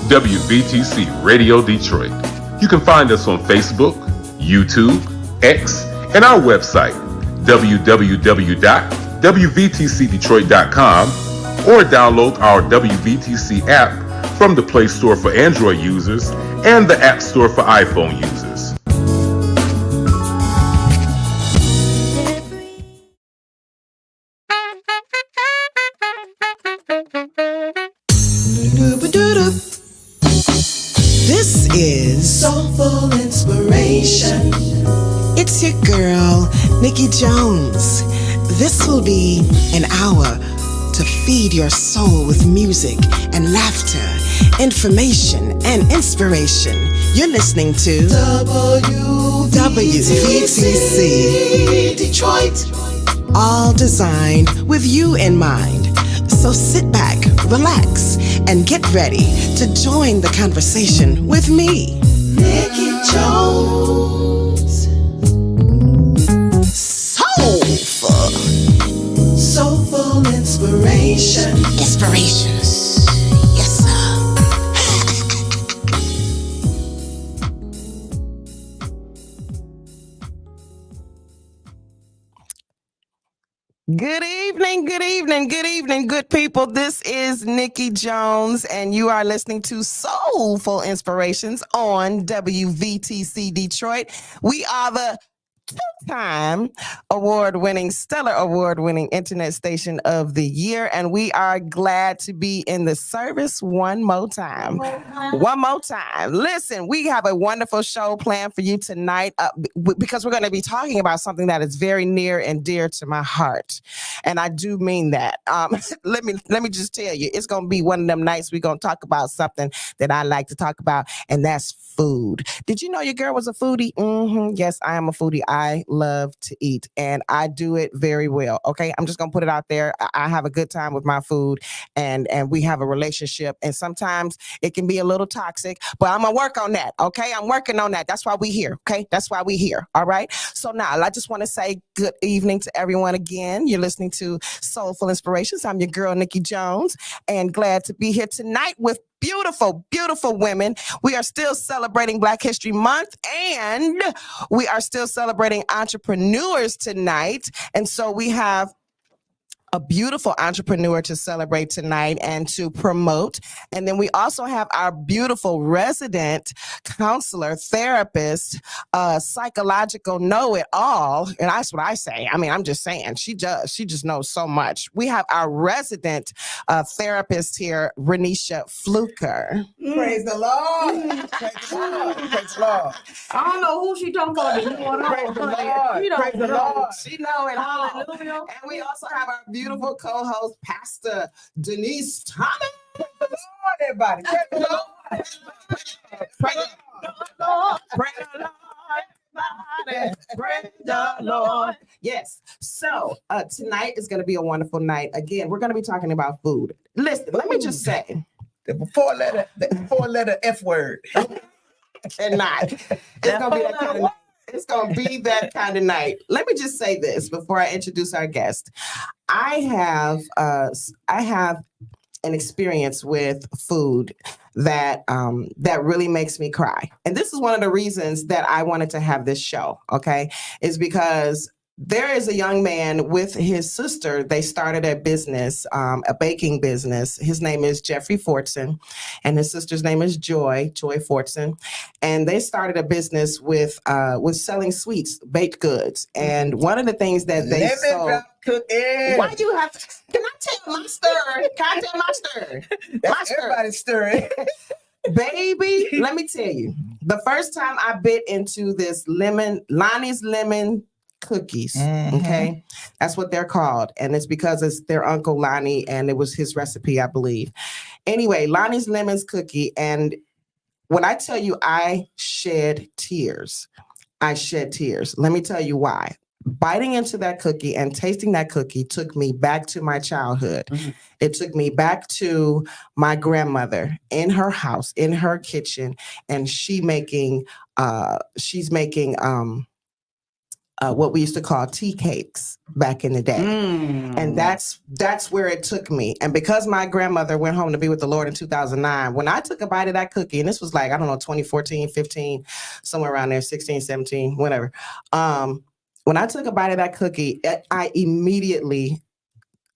WVTC Radio Detroit. You can find us on Facebook, YouTube, X, and our website, www.wvtcdetroit.com, or download our WVTC app from the Play Store for Android users and the App Store for iPhone users. This is Soulful Inspiration. It's your girl, Nikki Jones. This will be an hour to feed your soul with music and laughter, information and inspiration. You're listening to WVTC Detroit. All designed with you in mind. So sit back, relax, and get ready to join the conversation with me, Nikki Jones. Soulful. Soulful Inspiration. Inspirations. Yes, sir. Good evening, good evening, good evening, good people. This is Nikki Jones, and you are listening to Soulful Inspirations on WVTC Detroit. We are the two-time stellar award-winning internet station of the year, and we are glad to be in the service one more time. One more time. Listen, we have a wonderful show planned for you tonight because we're going to be talking about something that is very near and dear to my heart, and I do mean that. Let me just tell you, it's going to be one of them nights we're going to talk about something that I like to talk about, and that's food. Did you know your girl was a foodie? Yes, I am a foodie. I love to eat, and I do it very well. Okay, I'm just gonna put it out there. I have a good time with my food, and we have a relationship, and sometimes it can be a little toxic, but I'm gonna work on that. Okay, I'm working on that. That's why we here. Okay, that's why we here. All right. So now I just want to say good evening to everyone again. You're listening to Soulful Inspirations. I'm your girl Nikki Jones, and glad to be here tonight with beautiful, beautiful women. We are still celebrating Black History Month, and we are still celebrating entrepreneurs tonight. And so we have a beautiful entrepreneur to celebrate tonight and to promote. And then we also have our beautiful resident counselor, therapist, psychological know-it-all. And that's what I say. I mean, I'm just saying, she just knows so much. We have our resident therapist here, Renisha Fluker. Praise the Lord. Praise the Lord. Praise the Lord. I don't know who she talking about. Praise the Lord. Praise the Lord. She know it all. Hallelujah. And we also have our beautiful co-host, Pastor Denise Thomas. Praise the Lord, everybody. Praise the Lord. Praise the Lord. Praise the Lord. Everybody. Praise the Lord. Yes. So tonight is going to be a wonderful night. Again, we're going to be talking about food. Listen, let me just say. The four-letter F word. And not. It's going to be that kind of night. It's going to be that kind of night. Let me just say this before I introduce our guest. I have an experience with food that really makes me cry. And this is one of the reasons that I wanted to have this show, okay? Is because there is a young man with his sister. They started a business, a baking business. His name is Jeffrey Fortson, and his sister's name is Joy Fortson. And they started a business with selling sweets, baked goods. And one of the things that they sold. Why do you have to? Can I tell my story? Can I tell my story? That's everybody's story. Baby, let me tell you. The first time I bit into this Lonnie's lemon cookies, okay? That's what they're called. And it's because it's their Uncle Lonnie, and it was his recipe, I believe. Anyway, Lonnie's Lemons cookie. And when I tell you I shed tears, Let me tell you why. Biting into that cookie and tasting that cookie took me back to my childhood. It took me back to my grandmother in her house, in her kitchen, and she's making what we used to call tea cakes back in the day. And that's where it took me. And because my grandmother went home to be with the Lord in 2009, when I took a bite of that cookie, and this was like, I don't know, 2014, 15, somewhere around there, 16, 17, whatever. When I took a bite of that cookie, I immediately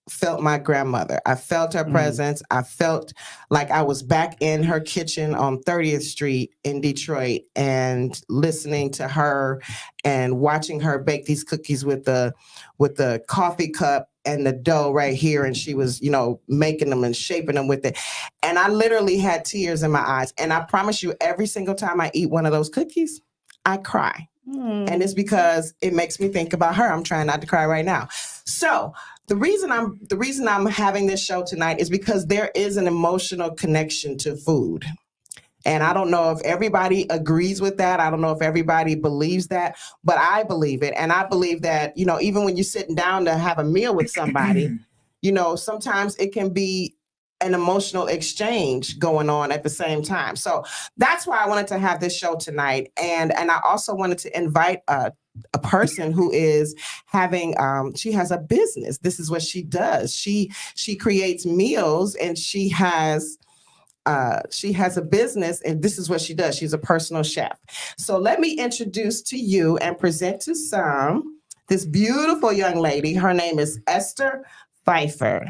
felt my grandmother. I felt her presence. I felt like I was back in her kitchen on 30th Street in Detroit and listening to her and watching her bake these cookies with the coffee cup and the dough right here. And she was, making them and shaping them with it. And I literally had tears in my eyes. And I promise you, every single time I eat one of those cookies, I cry. And it's because it makes me think about her. I'm trying not to cry right now. So the reason I'm having this show tonight is because there is an emotional connection to food. And I don't know if everybody agrees with that. I don't know if everybody believes that, but I believe it. And I believe that, even when you're sitting down to have a meal with somebody, sometimes it can be an emotional exchange going on at the same time. So that's why I wanted to have this show tonight. And I also wanted to invite a person who is having, she has a business. This is what she does. She creates meals, and she has a business, and this is what she does. She's a personal chef. So let me introduce to you and present to some this beautiful young lady. Her name is Esther Pfeiffer.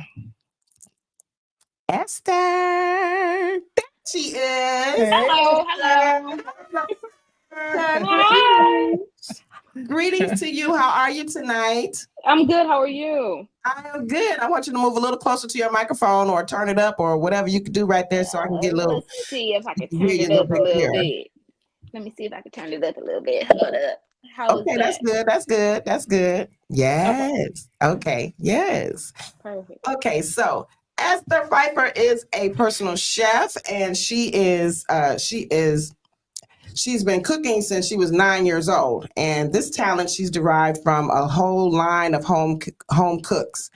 Esther, there she is. Hello. Hi. Greetings to you. How are you tonight? I'm good. How are you? I am good. I want you to move a little closer to your microphone, or turn it up, or whatever you can do right there, so I can get a little. Let's see if I can hear turn you it up a little clearer. bit. Let me see if I can turn it up a little bit. Hold up. How Okay, is that's good. That's good. Yes. Okay. Yes. Perfect. Okay, so Esther Pfeiffer is a personal chef, and she's been cooking since she was 9 years old. And this talent she's derived from a whole line of home cooks.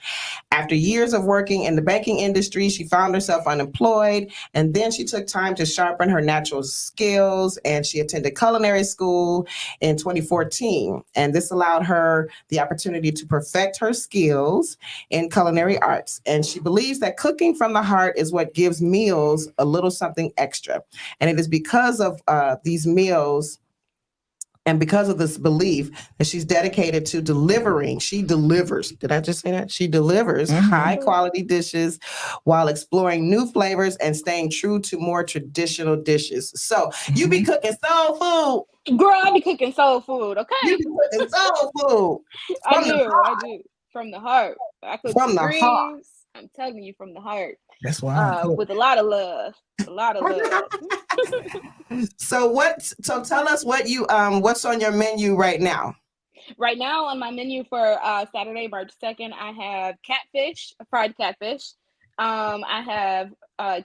After years of working in the banking industry, she found herself unemployed, and then she took time to sharpen her natural skills, and she attended culinary school in 2014. And this allowed her the opportunity to perfect her skills in culinary arts. And she believes that cooking from the heart is what gives meals a little something extra. And it is because of these meals and because of this belief that she's dedicated to delivering. She delivers. Did I just say that? She delivers high quality dishes while exploring new flavors and staying true to more traditional dishes. So you be cooking soul food. Girl, I be cooking soul food, okay? You be cooking soul food. I do. From the heart. I cook From some the greens. heart. I'm telling you, from the heart. That's why. With a lot of love. So tell us what's on your menu right now? Right now on my menu for Saturday, March 2nd, I have fried catfish. I have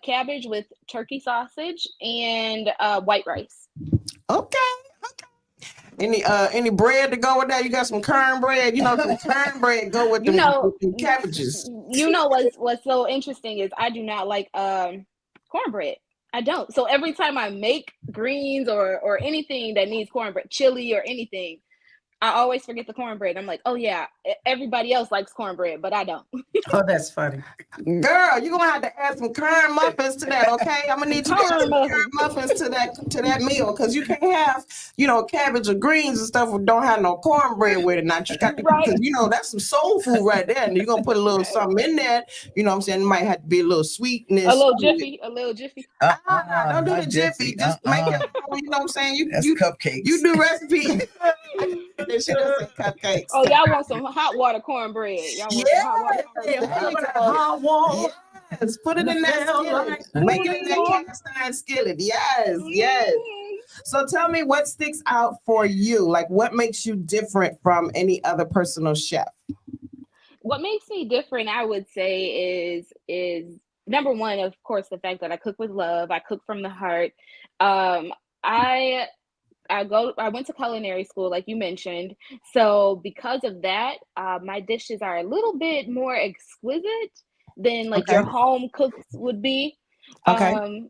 cabbage with turkey sausage and white rice. Okay. Any bread to go with that? You got some cornbread. Some cornbread go with the cabbages. What's so interesting is I do not like cornbread. I don't. So every time I make greens or anything that needs cornbread, chili or anything, I always forget the cornbread. I'm like, oh yeah, everybody else likes cornbread, but I don't. Oh, that's funny. Girl, you're gonna have to add some corn muffins to that, okay? I'm gonna need you to add some corn muffins to that meal, because you can't have, cabbage or greens and stuff that don't have no cornbread with it. Now you got to, because that's some soul food right there. And you're gonna put a little something in there. You know what I'm saying? It might have to be a little sweetness. A little jiffy. Don't do the jiffy. Just make it. You know what I'm saying? That's cupcakes. You do recipes. She does say cupcakes. Oh, y'all want some hot water cornbread? Y'all want some hot water cornbread? Yes, put it in that skillet. Make it in that cast iron skillet. Yes. So tell me, what sticks out for you? Like, what makes you different from any other personal chef? What makes me different, I would say, is number one, of course, the fact that I cook with love. I cook from the heart. I went to culinary school, like you mentioned. So because of that, my dishes are a little bit more exquisite than your home cooks would be. Okay.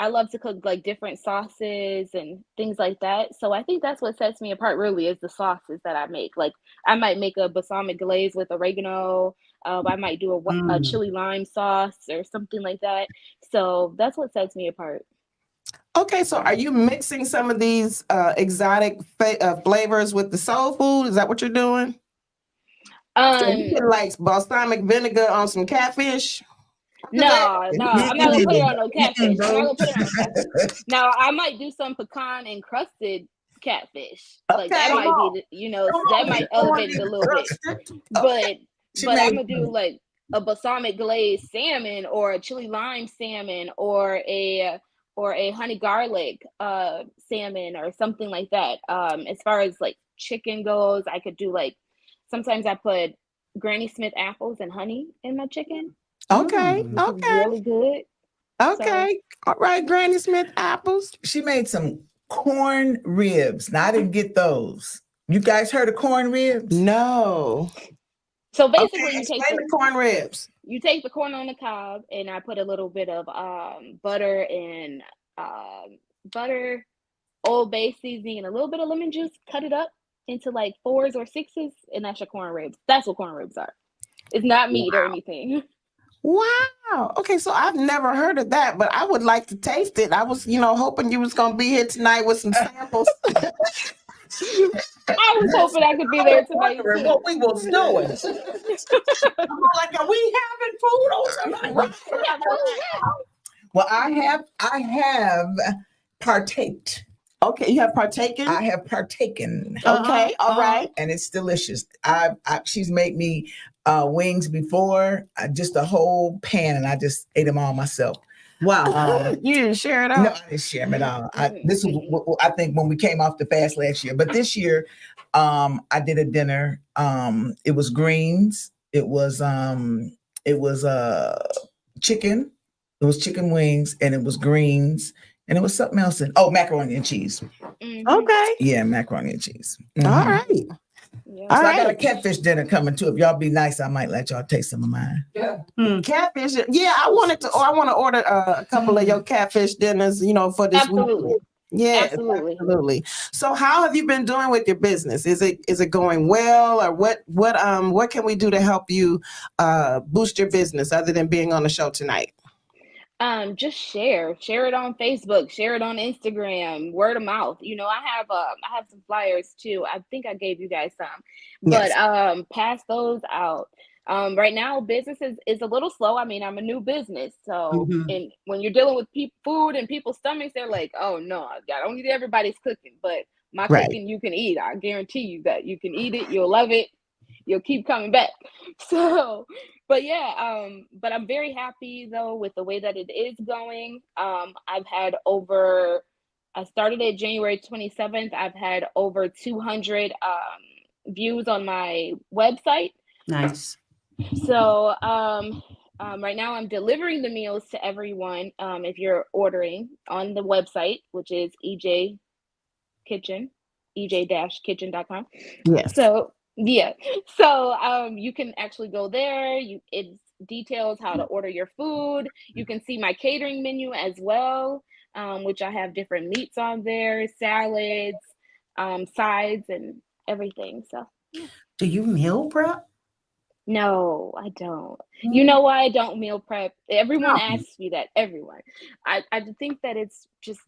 I love to cook like different sauces and things like that. So I think that's what sets me apart really is the sauces that I make. Like I might make a balsamic glaze with oregano. I might do a chili lime sauce or something like that. So that's what sets me apart. Okay, so are you mixing some of these exotic flavors with the soul food? Is that what you're doing? So you put like balsamic vinegar on some catfish? No, I'm not gonna put it on no catfish. I'm not gonna put it on no catfish. Now I might do some pecan encrusted catfish. Like that might be, that might elevate it a little bit. But I'm gonna do like a balsamic glazed salmon or a chili lime salmon or a honey garlic salmon or something like that. As far as like chicken goes, I could do like sometimes I put Granny Smith apples and honey in my chicken. Okay. Really good. Okay. All right, Granny Smith apples. She made some corn ribs. Now I didn't get those. You guys heard of corn ribs? No. So basically, you take the corn ribs. You take the corn on the cob, and I put a little bit of butter and Old Bay seasoning, and a little bit of lemon juice. Cut it up into like 4s or 6s, and that's your corn ribs. That's what corn ribs are. It's not meat or anything. Wow. Okay, so I've never heard of that, but I would like to taste it. I was, hoping you was going to be here tonight with some samples. I was hoping I could be there tonight. What we was doing. I'm like, are we having food or something? Well, I have partaked. Okay, you have partaken? I have partaken. Okay, all right. And it's delicious. She's made me wings before, just a whole pan, and I just ate them all myself. Wow. You didn't share it all? No, I didn't share them at all. This was, I think, when we came off the fast last year. But this year, I did a dinner. It was greens. It was chicken. It was chicken wings, and it was greens. And it was something else macaroni and cheese. Mm-hmm. Okay. Yeah, macaroni and cheese. Mm-hmm. All right. Yeah. So I got a catfish dinner coming too. If y'all be nice, I might let y'all taste some of mine. Yeah. Catfish. Yeah, I want to order a couple of your catfish dinners, for this Absolutely. week. Yeah, absolutely. So how have you been doing with your business? Is it going well, or what can we do to help you boost your business other than being on the show tonight? Just share it on Facebook, share it on Instagram, word of mouth. I have some flyers too. I think I gave you guys some, but pass those out. Right now business is a little slow. I mean, I'm a new business. So, and when you're dealing with food and people's stomachs, they're like, oh no, I don't need everybody's cooking, but my cooking you can eat. I guarantee you that you can eat it. You'll love it. You'll keep coming back. So, but yeah, but I'm very happy though with the way that it is going. I've had I started it January 27th. I've had over 200 views on my website. Nice. So right now I'm delivering the meals to everyone. If you're ordering on the website, which is ej-kitchen.com. Yes. So yeah. So you can actually go there. It details how to order your food. You can see my catering menu as well, which I have different meats on there, salads, sides, and everything. So yeah. Do you meal prep? No, I don't. You know why I don't meal prep? Everyone asks me that. Everyone. I think that it's just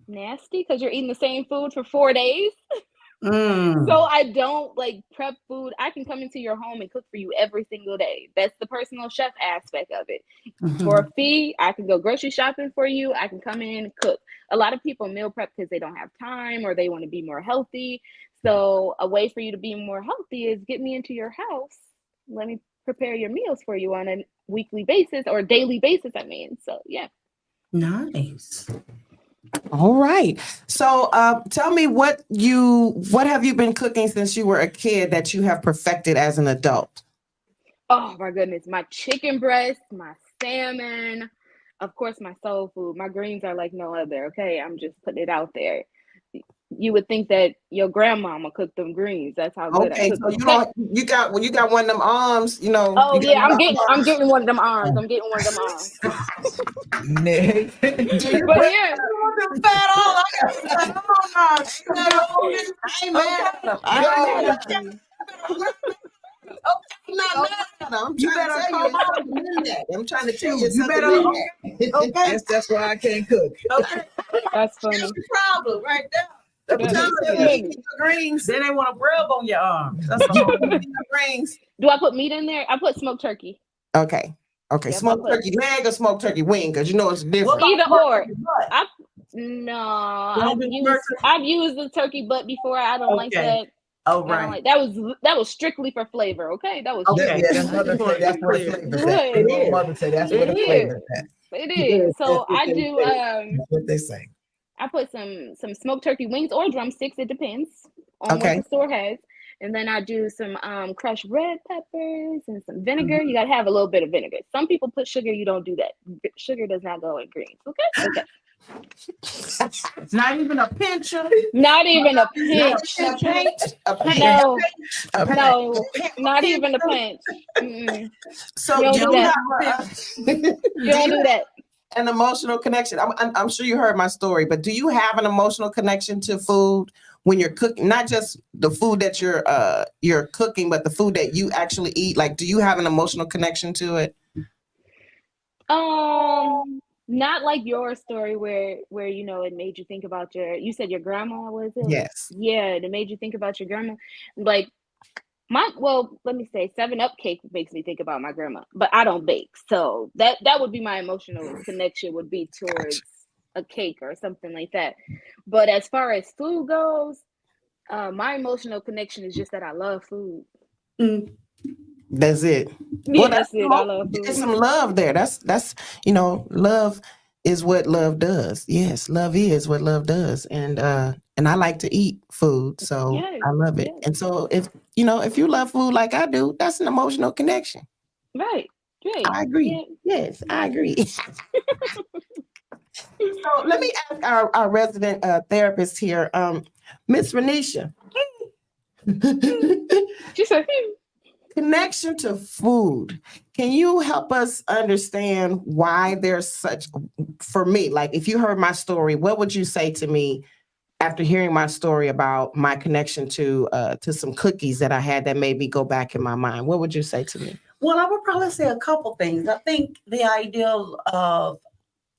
nasty because you're eating the same food for 4 days. So I don't like prep food. I can come into your home and cook for you every single day. That's the personal chef aspect of it. For a fee, I can go grocery shopping for you. I can come in and cook. A lot of people meal prep because they don't have time or they want to be more healthy. So a way for you to be more healthy is get me into your house. Let me prepare your meals for you on a weekly basis or daily basis, I mean. So yeah. Nice. All right. So tell me what have you been cooking since you were a kid that you have perfected as an adult? Oh my goodness. My chicken breast, my salmon, of course, my soul food. My greens are like no other. Okay. I'm just putting it out there. you would think that your grandmama cooked them greens. That's how good I Okay, cook so them. you don't you got when you got one of them arms, you know. Oh you got yeah, one I'm of them getting one of them arms. I'm getting one of them arms. Nick. arms. Do you But put yeah, them fat on? Come on now. I ain't mad at them. I ain't mad at them. I'm not mad at them. I'm trying to tell you, it's something in that. I'm trying to tell you, it's You something better in that. Okay. Yes, that's why I can't cook. Okay. that's That's funny. the problem right there. I'm That telling is you, funny. eat your greens. Then they want to rub on your arms. That's all. Eat your greens. Do I put meat in there? I put smoked turkey. Okay. Okay. Yep, I Smoked put turkey leg or smoked turkey wing, because you know it's different. either or. What? I've do used the turkey butt before. I don't like Okay. that. Oh, I don't right. like that was strictly for flavor. Okay, that was Okay. Yeah, them mothers say that's where the Clear. flavor's Right. at. Them old mothers say that's where the It is. flavor's at. It is. So That's what I they do say. That's what they say. I put some smoked turkey wings or drumsticks. It depends on what Okay. the store has. And then I do some crushed red peppers and some vinegar. You gotta have a little bit of vinegar. Some people put sugar. You don't do that. Sugar does not go in greens. Okay. Okay. It's not even a pinch of Not even a pinch. A pinch. A pinch. No. A pinch. No. Not even a pinch. Mm-mm. So You don't do do you that. have You don't do that. an emotional connection? I'm sure you heard my story, but do you have an emotional connection to food when you're cooking? Not just the food that you're cooking, but the food that you actually eat. Like, do you have an emotional connection to it? Not like your story where you know it made you think about you said your grandma, was it? Yes. Yeah, it made you think about your grandma. Like let me say 7-Up cake makes me think about my grandma, but I don't bake. So that would be my emotional connection, would be towards a cake or something like that. But as far as food goes, my emotional connection is just that I love food. That's it. Yeah, Well, that's it. I love food. There's some love there. That's love is what love does. Yes, love is what love does. And I like to eat food, so Yes, I love it. yes. And so if you love food like I do, that's an emotional connection. Right. I agree. Yeah. Yes, I agree. So let me ask our resident therapist here, Miss Renisha. She said, Connection to food. Can you help us understand why there's such, for me, like if you heard my story, what would you say to me after hearing my story about my connection to some cookies that I had that made me go back in my mind? What would you say to me? Well, I would probably say a couple things. I think the ideal of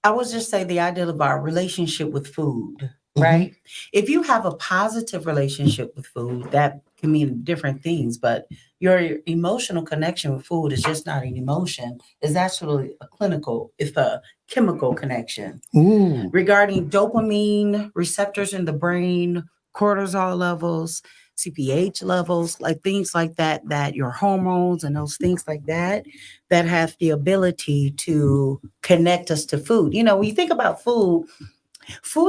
our relationship with food, right? If you have a positive relationship with food, that can mean different things, but your emotional connection with food is just not an emotion. It's actually it's a chemical connection. Ooh. Regarding dopamine receptors in the brain, cortisol levels, CPH levels, like things like that your hormones and those things like that have the ability to connect us to food. You know, when you think about food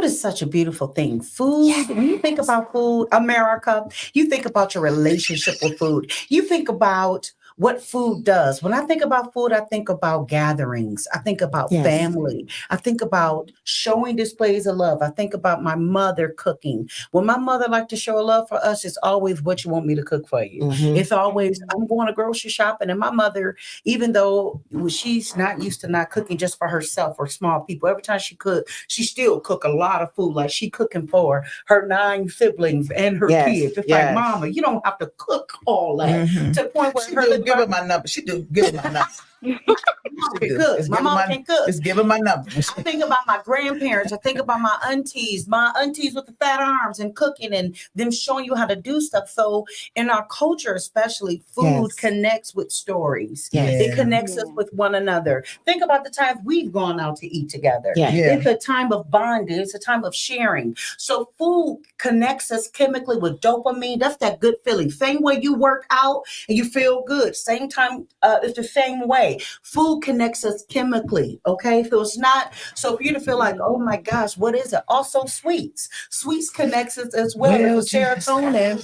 is such a beautiful thing. Food, when you think about food, America, you think about your relationship with food. You think about what food does. When I think about food, I think about gatherings. I think about family. I think about showing displays of love. I think about my mother cooking. When my mother liked to show love for us, it's always what you want me to cook for you. It's always, I'm going to grocery shopping. And my mother, even though she's not used to not cooking just for herself or small people, every time she cooked, she still cook a lot of food. Like she cooking for her 9 siblings and her kids. It's like, Mama, you don't have to cook all that. To the point where Give her my number. She do give her my number. My mom can cook. Just give her my number. I think about my grandparents. I think about my aunties with the fat arms and cooking and them showing you how to do stuff. So in our culture, especially, food connects with stories. It connects us with one another. Think about the times we've gone out to eat together. It's a time of bonding. It's a time of sharing. So food connects us chemically with dopamine. That's that good feeling. Same way you work out and you feel good. Same time, it's the same way. Food connects us chemically, okay? So it's not, so for you to feel like, oh my gosh, what is it? Also sweets. Sweets connects us as well as serotonin.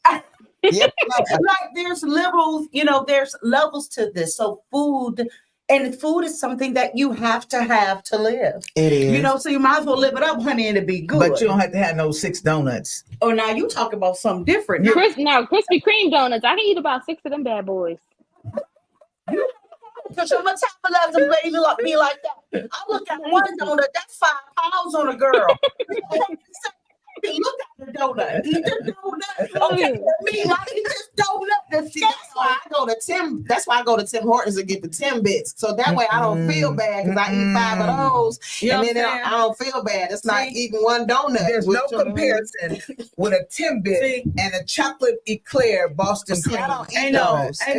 Like there's levels, there's levels to this. So food And food is something that you have to live. It is. You know, so you might as well live it up, honey, and it be good. But you don't have to have no 6 donuts. Oh, now you talk about something different. Now, Krispy Kreme donuts. I can eat about 6 of them bad boys. because your metabolism baby be like that. I look at one donut, that's 5 pounds on a girl. Look at the donut. Eat the donut. Okay, me like eat this donut. See, that's why I go to Tim. That's why I go to Tim Hortons and get the Timbits. So that way I don't feel bad because I eat 5 of those, You know and what then I'm I don't feel bad. It's not eating one donut. There's with no comparison with a Timbit and a chocolate eclair Boston See, cream. I don't eat Ain't no- those. ain't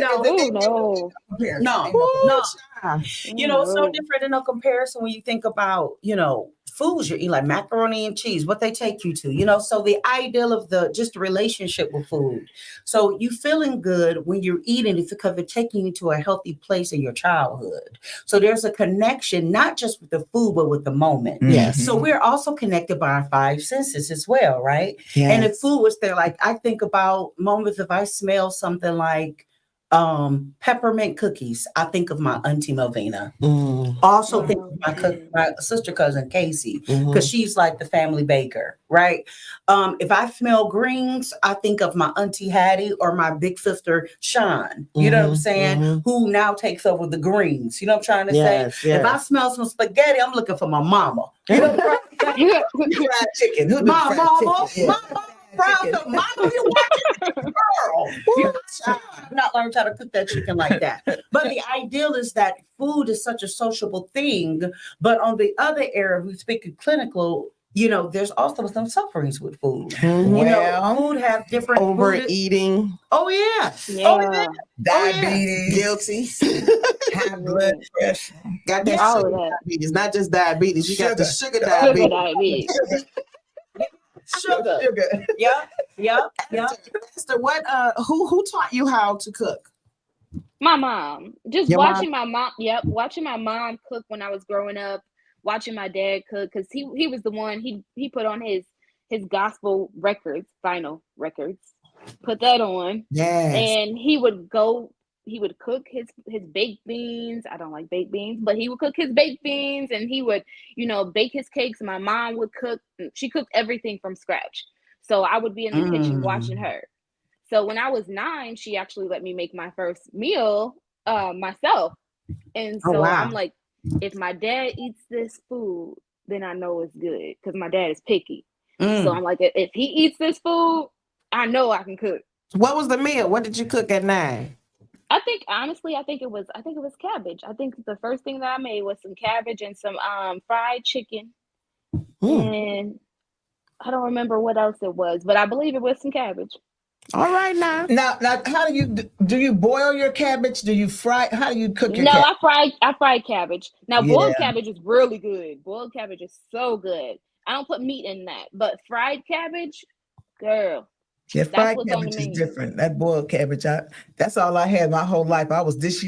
no- Oh, no. No. Ah, You know, it's so different in a comparison when you think about, you know, foods you eat, like macaroni and cheese, what they take you to, you know. So the ideal of just the relationship with food. So you feeling good when you're eating it because it's taking you to a healthy place in your childhood. So there's a connection, not just with the food, but with the moment. Yes. So we're also connected by our 5 senses as well, right? yes. And if food was there, like I think about moments if I smell something like peppermint cookies, I think of my auntie Melvina. Also think of my sister cousin Casey, because she's like the family baker, right? If I smell greens, I think of my auntie Hattie or my big sister Sean. You know what I'm saying? Who now takes over the greens. You know what I'm trying to say? If I smell some spaghetti, I'm looking for my mama. You know what I'm saying? Fried chicken. Who do My fried mama, chicken? my mama. Mama, you watching girl? I've not learned how to cook that chicken like that. But the ideal is that food is such a sociable thing. But on the other area, we speak in clinical, you know, there's also some sufferings with food. You know, food have different Overeating. Oh yeah. Yeah. Oh yeah. Diabetes. Guilty. High blood pressure. Got that All sugar of that. diabetes, not just diabetes. You got the sugar Sugar diabetes. diabetes. Sugar. Sugar. Yeah. Esther, what? Who taught you how to cook? My mom. Just Your watching my mom. Yep, watching my mom cook when I was growing up. Watching my dad cook because he was the one he put on his gospel records, vinyl records. Put that on. Yes. And he would cook his baked beans. I don't like baked beans, but he would cook his baked beans and he would, you know, bake his cakes. My mom would cook. She cooked everything from scratch. So I would be in the kitchen watching her. So when I was 9, she actually let me make my first meal myself. And so I'm like, if my dad eats this food, then I know it's good because my dad is picky. So I'm like, if he eats this food, I know I can cook. What was the meal? What did you cook at 9? I think honestly, I think it was cabbage. I think the first thing that I made was some cabbage and some fried chicken. And I don't remember what else it was, but I believe it was some cabbage. All right now. Now, how do you boil your cabbage? Do you fry? How do you cook your cabbage? I fried cabbage. Now boiled cabbage is really good. Boiled cabbage is so good. I don't put meat in that, but fried cabbage, girl. Yeah, fried cabbage is different. That boiled cabbage, that's all I had my whole life. I was this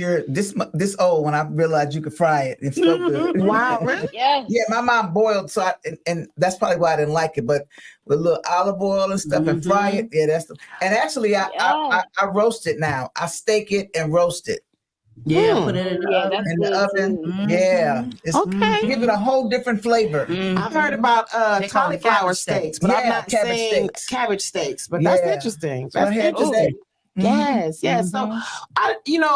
old when I realized you could fry it. It's so good. Wow, really? Yeah. Yeah, my mom boiled, so and that's probably why I didn't like it. But with a little olive oil and stuff and fry it, and actually I roast it now. I steak it and roast it. Yeah, put it in the oven. Yeah, it's give it a whole different flavor. I've heard about cauliflower steaks, but I'm not saying cabbage steaks. But that's interesting. That's interesting. Yes. So,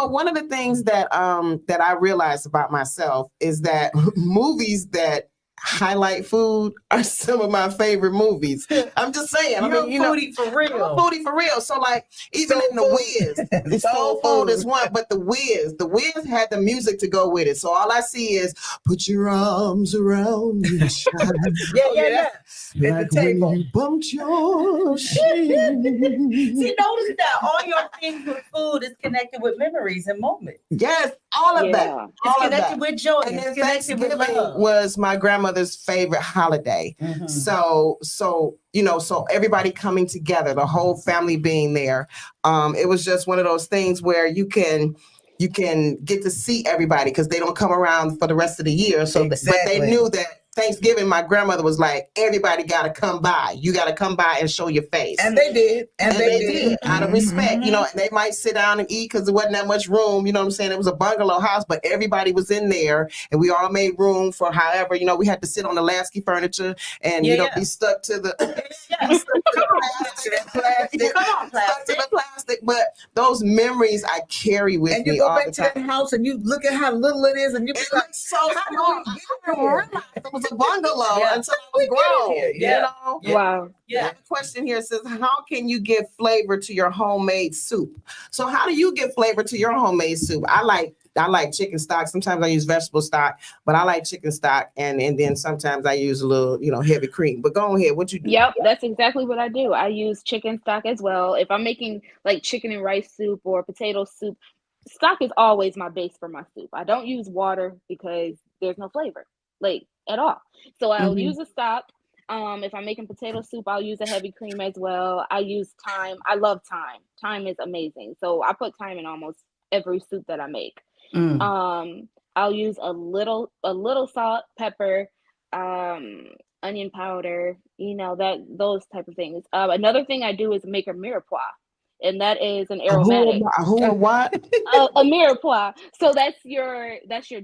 one of the things that I realized about myself is that movies that highlight food are some of my favorite movies. I'm just saying. Foodie for real. I'm a foodie for real. So like even in the Wiz, the Soul Food is one, but the Wiz had the music to go with it. So all I see is put your arms around me. Yeah. At the table. You bumped your shin. See, notice that all your things with food is connected with memories and moments. Yes, all of that. It's connected with joy. And then it's connected with love. was my grandmother's favorite holiday. So everybody coming together, the whole family being there. It was just one of those things where you can get to see everybody because they don't come around for the rest of the year. So, but they knew that Thanksgiving, my grandmother was like, everybody got to come by. You got to come by and show your face. And they did. And they did. Out of respect, you know, and they might sit down and eat because there wasn't that much room. You know what I'm saying? It was a bungalow house, but everybody was in there and we all made room for however, you know, we had to sit on the Lasky furniture and, you know, be stuck to the plastic. But those memories I carry with me. And you go all back the to time. that house and you look at how little it is and you be like, So small. I didn't realize it was a bungalow until I was grown. You know? Wow. Yeah. The question here says, how can you give flavor to your homemade soup? So how do you give flavor to your homemade soup? I like chicken stock. Sometimes I use vegetable stock, but I like chicken stock. And then sometimes I use a little, you know, heavy cream. But go ahead. What you do? Yep, that's exactly what I do. I use chicken stock as well. If I'm making like chicken and rice soup or potato soup, stock is always my base for my soup. I don't use water because there's no flavor, like at all. So I'll use a stock. If I'm making potato soup, I'll use a heavy cream as well. I use thyme. I love thyme. Thyme is amazing. So I put thyme in almost every soup that I make. I'll use a little salt, pepper, onion powder, you know, those type of things. Another thing I do is make a mirepoix, and that is an aromatic. What? A mirepoix. So that's your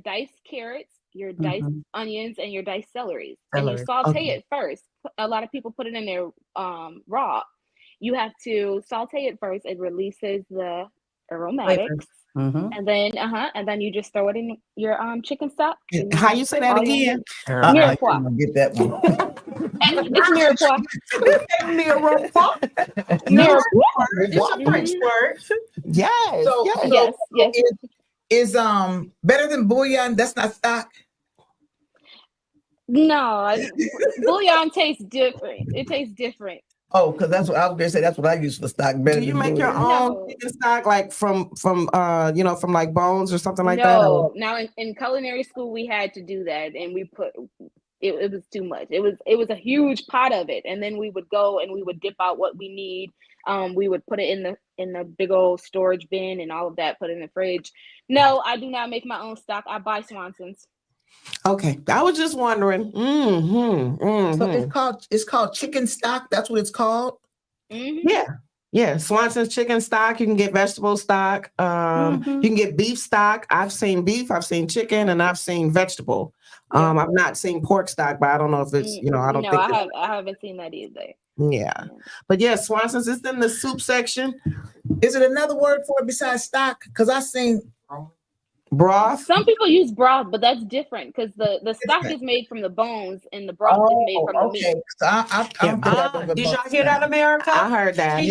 diced carrots, your diced onions, and your diced celery. And you saute it first. A lot of people put it in there raw. You have to saute it first. It releases the aromatics. And then you just throw it in your chicken stock. How you say that again? Mirepoix. Get that one. It's mirepoix. Mirepoix. It's a French word. Yes. Yes. Is better than bouillon? That's not stock. No, bouillon tastes different. It tastes different. Oh, because that's what I was going to say. That's what I use for stock. Better Do you than make your bouillon. own chicken stock like from you know, from like bones or something like that? No. Now in culinary school we had to do that, and we put it was too much. It was a huge pot of it, and then we would go and we would dip out what we need. We would put it in the big old storage bin and all of that. Put it in the fridge. No, I do not make my own stock. I buy Swanson's. Okay, I was just wondering. So it's called chicken stock. That's what it's called. Yeah. Swanson's chicken stock. You can get vegetable stock. You can get beef stock. I've seen beef. I've seen chicken, and I've seen vegetable. I've not seen pork stock, but I don't know if it's I don't think I haven't seen that either. Yeah, but yeah, Swanson's is in the soup section. Is it another word for it besides stock? Because I seen broth. Some people use broth, but that's different because the stock is made from the bones and the broth is made from the meat. So did y'all hear that, America? I heard that.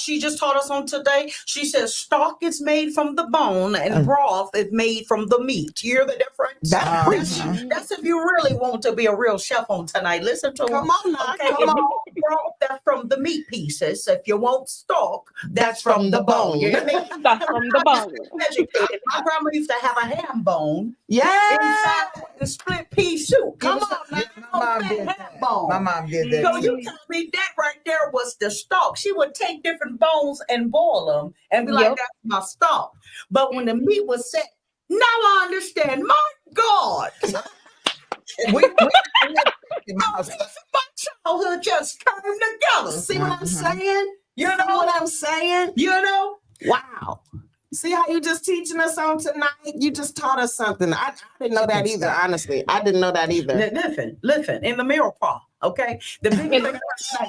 She just taught us on today. She says stock is made from the bone and broth is made from the meat. You hear the difference? That's if you really want to be a real chef on tonight. Listen to Come on now. Okay, come on. Broth, that's from the meat pieces. If you want stock, that's from the bone. You hear me? That's from the bone. Educated. My grandma used to have a ham bone. Yeah. Inside the split pea soup. Come on, now. My mom did that. So you tell me that right there was the stalk. She would take different bones and boil them and be like, that's my stalk. But when the meat was set, now I understand. My God. My childhood just came together. See what I'm saying? You know what I'm saying? You know? Wow. See how you just teaching us on tonight? You just taught us something. I didn't know that either, honestly. I didn't know that either. Listen, in the mirepoix, okay? The big thing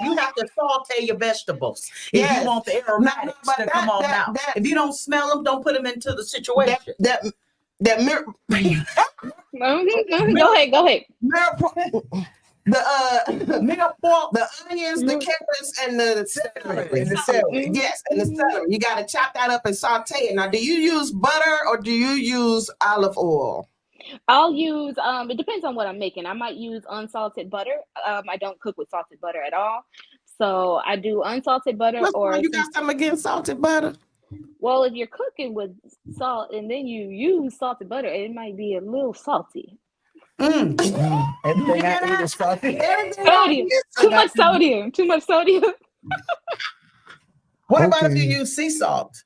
you have to saute your vegetables if you want the aromatics to come on out. If you don't smell them, don't put them into the situation. That mirror. Go ahead. The onions, the carrots, and the celery. Yes, and the celery. You got to chop that up and saute it. Now, do you use butter or do you use olive oil? I'll use, it depends on what I'm making. I might use unsalted butter. I don't cook with salted butter at all. So I do unsalted butter. You got something against salted butter? Well, if you're cooking with salt and then you use salted butter, it might be a little salty. Everything I eat is salty. Sodium. Too much sodium. What about if you use sea salt?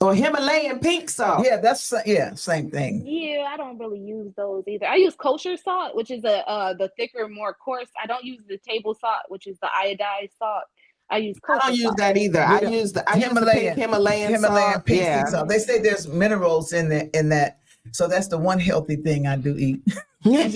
Or Himalayan pink salt. Yeah, same thing. Yeah, I don't really use those either. I use kosher salt, which is the thicker, more coarse. I don't use the table salt, which is the iodized salt. I use kosher I don't use salt. that either. I use the pink Himalayan salt. pink Yeah. salt. They say there's minerals in that. So that's the one healthy thing I do eat. Yeah, I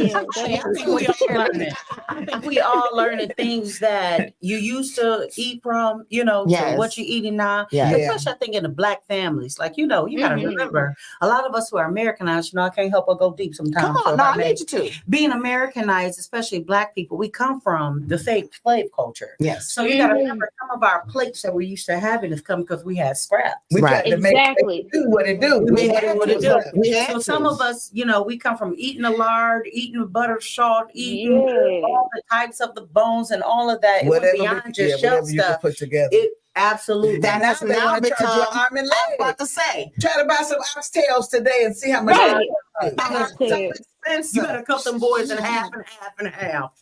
think we all learning. I think we all learning things that you used to eat from, to Yes. what you're eating now. Yeah. Especially I think in the Black families. Like, you got to Mhm. remember, a lot of us who are Americanized, I can't help but go deep sometimes. Come on, no, I need you to. Being Americanized, especially Black people, we come from the slave culture. Yes. So you got to remember some of our plates that we used to having is come because we had scraps. We Right. tried to make Exactly. it do what it do. We had what it do. We had So to. some of us, we come from eating the lard, eating the butter salt, eating Yeah. all the types of the bones and all of that. It went beyond just shelf whatever you can stuff. put together. It absolutely. That has they now wanna charge you become. an arm and I was leg. about to say. Try to buy some oxtails today and see how much. Right. They're so Yeah. You expensive. better cut them boys in half and half and half.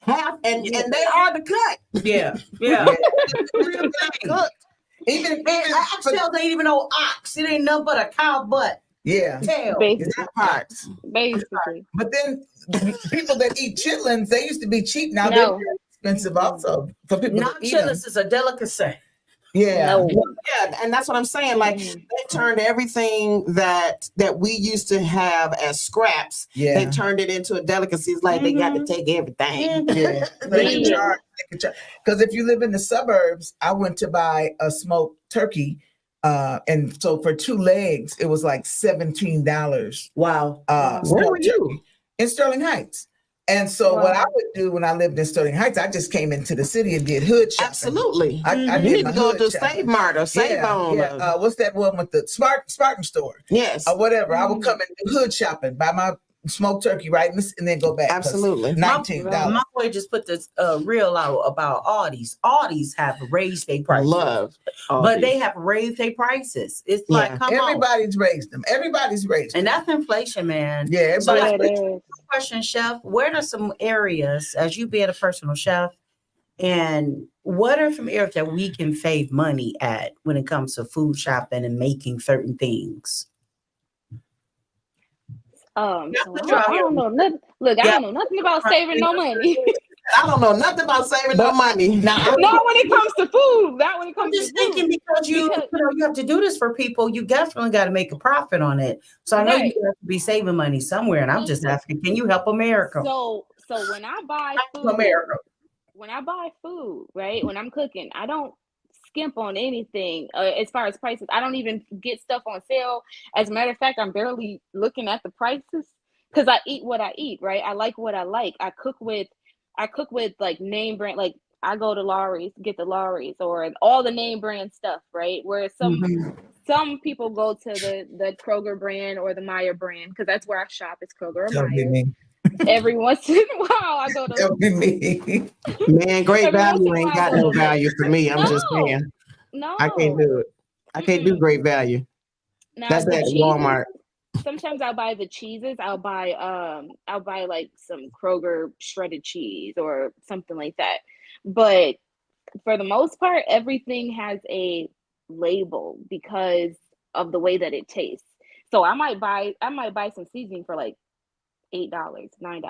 Half and they hard to cut. Yeah, yeah. Real cooked. Even Oxtails ain't even no ox. It ain't nothing but a cow butt. yeah. Tail. Basically. That parts. Basically. But then people that eat chitlins, they used to be cheap. Now No. they're very expensive also for people Not to eat them. chitlins is a delicacy. Yeah. No. Yeah, and that's what I'm saying. Like they turned everything that we used to have as scraps, Yeah. they turned it into a delicacy. It's like they got to take everything. Yeah. Yeah. Because if you live in the suburbs, I went to buy a smoked turkey. And so for 2 legs, it was like $17. Wow. Where were you? In Sterling Heights. And so what I Wow. would do when I lived in Sterling Heights, I just came into the city and did hood shopping. Absolutely. I You did need my to go hood to shopping. Save Mart or Save On. Yeah. What's that one with the Spartan store? Yes. Or whatever. I would come and do hood shopping, buy my smoked turkey, right? And then go back. Absolutely. $19. My boy just put this reel out about Audis. Audis have raised their prices. Love. But they have raised their prices. It's like, Yeah. come on. Everybody's raised them. Everybody's raised them. And that's inflation, man. Yeah, So Yeah, everybody's it is. question, chef, where are some areas, as you being a personal chef, and what are some areas that we can save money at when it comes to food shopping and making certain things? So I don't know nothing. Look, I don't know nothing about saving no money. I don't know nothing about saving no money. now. Not when it comes to food. Not when it I'm comes just to food. thinking because you have to do this for people, you definitely got to make a profit on it. So I know Right. you have to be saving money somewhere, and I'm just asking, can you help America? So when I buy food, right? When I'm cooking, I don't skimp on anything as far as prices. I don't even get stuff on sale. As a matter of fact, I'm barely looking at the prices because I eat what I eat, right? I like what I like. I cook with like name brand, like I go to Lawry's, get the Lawry's or all the name brand stuff, right? Whereas some people go to the Kroger brand or the Meyer brand because that's where I shop. It's Kroger or That'll be Meyer. me. Every once in a while, I go to. That'll be me. Man, great Every once in value a ain't while, got I no go to- value for me. I'm just No. saying. No, I can't do it. I can't do great value. Now, That's the at cheeses, Walmart. Sometimes I'll buy the cheeses. I'll buy like some Kroger shredded cheese or something like that. But for the most part, everything has a label because of the way that it tastes. So I might buy some seasoning for like $8, $9.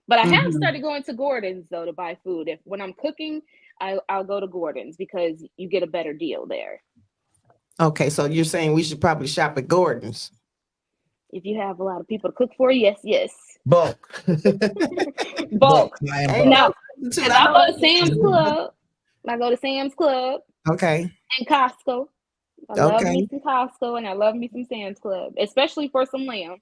But I have started going to Gordon's though to buy food. When I'm cooking, I'll go to Gordon's because you get a better deal there. Okay, so you're saying we should probably shop at Gordon's. If you have a lot of people to cook for, yes. Bulk. Bulk. Buying Now, bulk. and I go to Sam's Club. I go to Sam's Club Okay. and Costco. I love Okay. me some Costco and I love me some Sam's Club, especially for some lamb.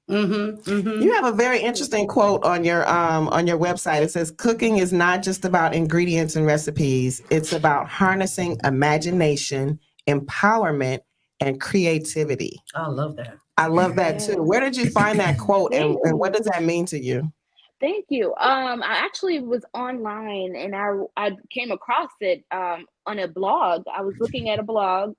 You have a very interesting quote on your website. It says, "Cooking is not just about ingredients and recipes. It's about harnessing imagination, empowerment, and creativity." I love that. I love that Yes. too. Where did you find that quote, and Thank what does that mean to you? Thank you. I actually was online and I came across it on a blog. I was looking at a blog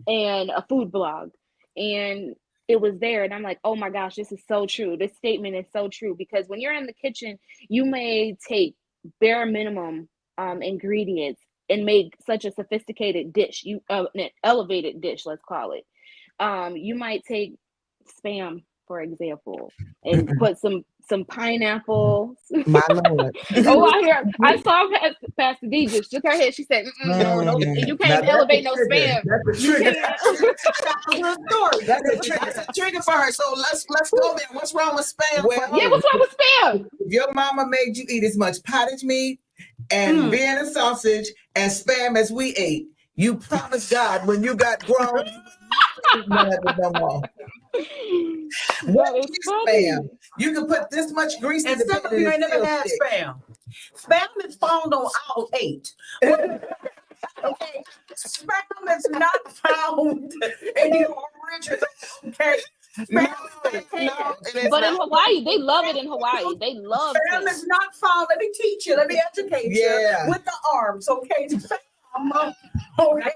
and a food blog, and it was there, and I'm like, oh my gosh, this is so true. This statement is so true because when you're in the kitchen, you may take bare minimum ingredients and make such a sophisticated dish, an elevated dish, let's call it. You might take Spam, for example, and put some pineapple. My Lord. I saw Pastor D just shook her head. She said, no, you can't elevate no Spam. That's a You trigger. can't. That's a trigger for her. So let's go there. What's wrong with Spam? Well, Yeah, what's wrong with Spam? If your mama made you eat as much pottage meat and Vienna sausage and Spam as we ate, you promised God when you got grown, you wouldn't have it no more. What is Spam? You can put this much grease in And the some pan of you and ain't it never still had stick. Spam. Spam is found on aisle 8. Okay, Spam is not found in the original. Okay, No, Spam, it is But not. in Hawaii, they love it in Hawaii. They love Spam it. is not found. Let me teach you. Let me educate Yeah. you with the arms. Okay, Spam. Okay,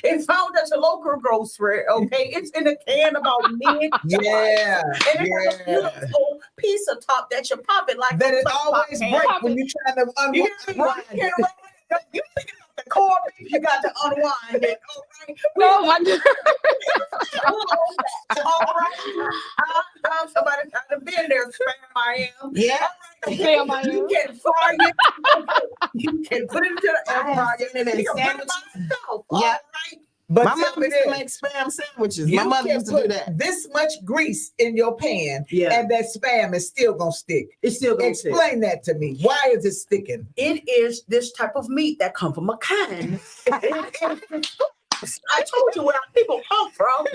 it's found at your local grocery. Okay, it's in a can about mid. Yeah. And it has a beautiful piece of top that you pop it like That a it flip-flop always can. breaks when you're trying to You unwind. hear me? You can't you thinking about the core beef, you got to unwind it. All right. Oh my God. All right. Somebody trying to bend their Spam. I am. Yeah. Spam I You am. can fry it. You can put it into the air fryer. seen it in You can put it sandwiches. by itself. Yeah. All right. But My tell mom me used to this, make Spam sandwiches. you My mother can used to do put that. this much grease in your pan, Yeah. and that Spam is still gonna stick. It's still going to Explain that to me. Why is it sticking? It is this type of meat that come from a can. I told you where our people come from.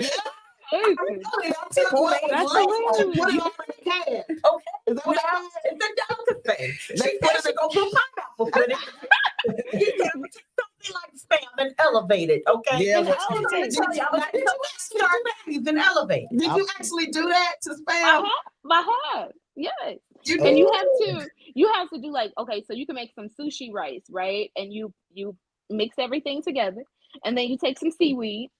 That's hilarious. Put it on the can. Okay. Is that what Now, it's a delicate thing. They They should go put pineapple with it. You can take something like Spam and elevate it, okay? Yeah, And well, I'm gonna tell you, I'm like, start babies and elevate. Did you actually do that to Spam? I have. Yes. You And did? you have to do like, okay, so you can make some sushi rice, right? And you mix everything together, and then you take some seaweed,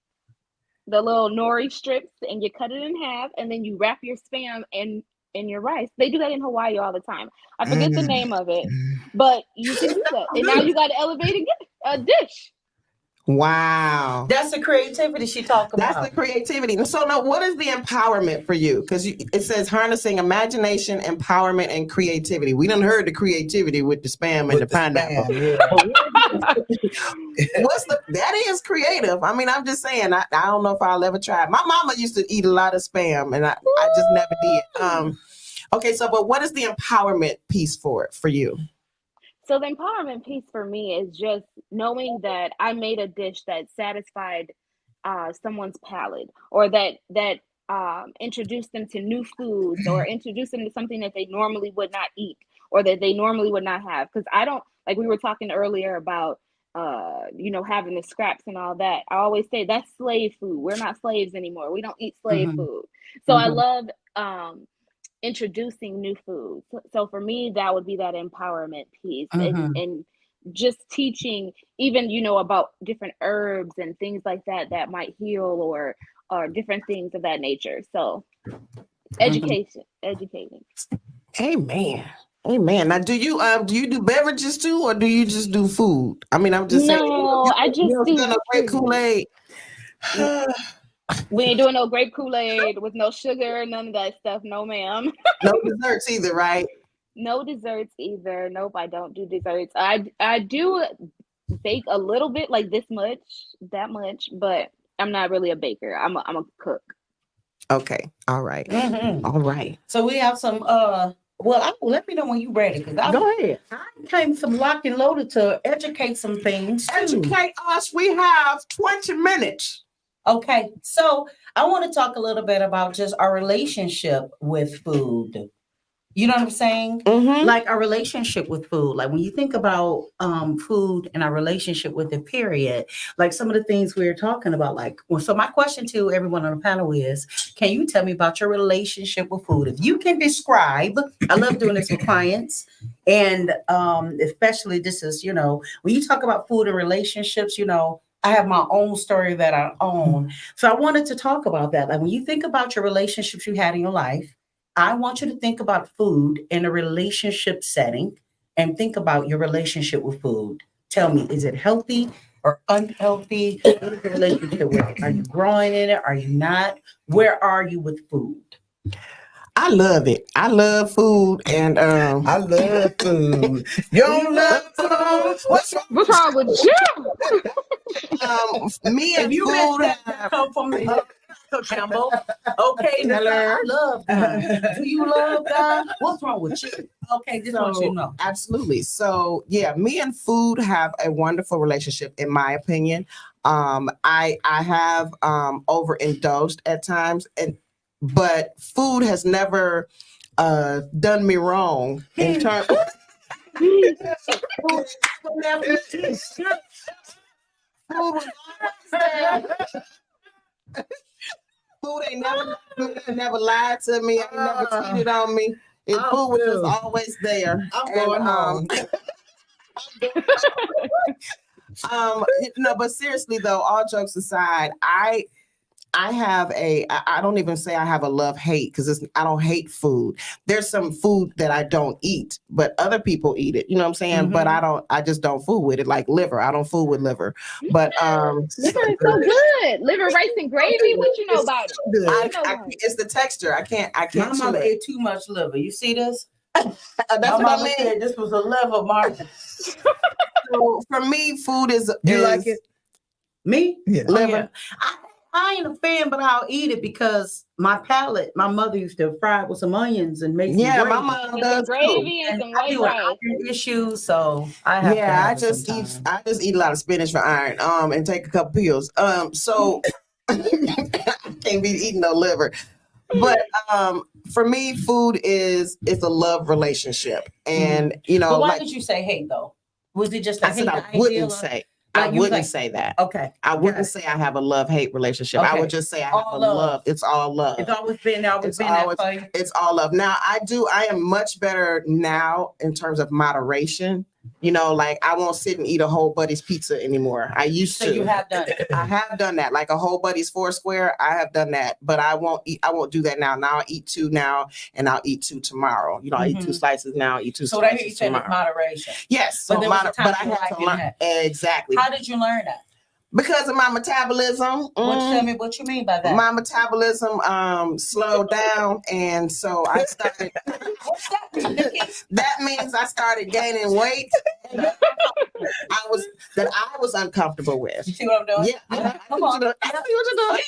the little nori strips, and you cut it in half, and then you wrap your Spam in your rice. They do that in Hawaii all the time. I forget the name of it, but you can do that. And now you got to elevate a dish. Wow. That's the creativity she talking That's about. the creativity. So now what is the empowerment for you? Because it says harnessing imagination, empowerment, and creativity. We done heard the creativity with the Spam and the pineapple. Spam, That is creative. I mean, I'm just saying, I don't know if I'll ever try it. My mama used to eat a lot of Spam and I just never did. Okay, so but what is the empowerment piece for you? So the empowerment piece for me is just knowing that I made a dish that satisfied someone's palate, or that introduced them to new foods, or introduced them to something that they normally would not eat, or that they normally would not have. Because I don't, like we were talking earlier about having the scraps and all that. I always say that's slave food. We're not slaves anymore. We don't eat slave food. So I love introducing new foods. So for me, that would be that empowerment piece, and just teaching, even about different herbs and things like that might heal, or different things of that nature. So educating. Amen. Now, do you do beverages too, or do you just do food? I mean, I'm just saying. No, I just do a great food. Kool-Aid. We ain't doing no grape Kool-Aid with no sugar, none of that stuff. No, ma'am. No desserts either, right? No desserts either. Nope, I don't do desserts. I do bake a little bit, like that much, but I'm not really a baker. I'm a cook. Okay. All right. All right. So we have some let me know when you're ready. Go ahead. I came some lock and loaded to educate some things. Educate us. We have 20 minutes. Okay, so I want to talk a little bit about just our relationship with food. You know what I'm saying? Mm-hmm. Like our relationship with food. Like when you think about food and our relationship with it, period. Like some of the things we were talking about. So my question to everyone on the panel is, can you tell me about your relationship with food? If you can describe, I love doing this with clients. And especially this is, when you talk about food and relationships, I have my own story that I own. So I wanted to talk about that. Like when you think about your relationships you had in your life, I want you to think about food in a relationship setting and think about your relationship with food. Tell me, is it healthy or unhealthy? What is the relationship with it? Are you growing in it? Are you not? Where are you with food? I love it. I love food, and I love food. You don't love food? What's wrong? What's wrong with you? me and If you food missed that have. come from the Campbell. Okay, now Hello. I love God. Do you love God? What's wrong with you? Okay, just want you to know. Absolutely. So yeah, me and food have a wonderful relationship, in my opinion. I have overindulged at times, but food has never done me wrong in terms. Food was always there. Food ain't never lied to me. Ain't never cheated on me. Food was just always there. I'm going home. No, but seriously though, all jokes aside, I have I don't even say I have a love-hate, because I don't hate food. There's some food that I don't eat, but other people eat it. You know what I'm saying? But I just don't fool with it, like liver. I don't fool with liver. But Liver is so good. Liver, rice, and gravy. What you know about it? It's the texture. I can't My chew mother it. ate too much liver. You see this? That's My what I mama mean. said this was a liver market. So for me, food is. You like it? Me? Yeah. Liver. I ain't a fan, but I'll eat it because my palate, my mother used to fry it with some onions and make some Yeah, my gravy. mom With does some too. gravy and some I white do an rice. iron issue, so I have to Yeah, have it sometimes. I just eat a lot of spinach for iron. And take a couple pills. So I can't be eating no liver. But for me, food it's a love relationship, and But why like did you say hate though? Was it just I said, I wouldn't say that. Okay, I wouldn't say I have a love-hate relationship. I would just say I have All a love. love. It's all love. It's always been that for you. It's all love. Now I am much better now in terms of moderation. Like I won't sit and eat a whole Buddy's pizza anymore. I used to. So you have done it. I have done that, like a whole Buddy's Foursquare. I have done that, but I won't do that now. Now I eat 2 now, and I'll eat 2 tomorrow. I eat 2 slices now, eat 2 So that slices you said tomorrow. moderation. Yes, But so there was a time but I had to learn exactly. How did you learn that? Because of my metabolism. Tell me what you mean by that. My metabolism slowed down, and so I started. What's that mean, Nikki? That means I started gaining weight. I was uncomfortable with. You see what I'm doing? Yeah, Come on. I see what you're doing.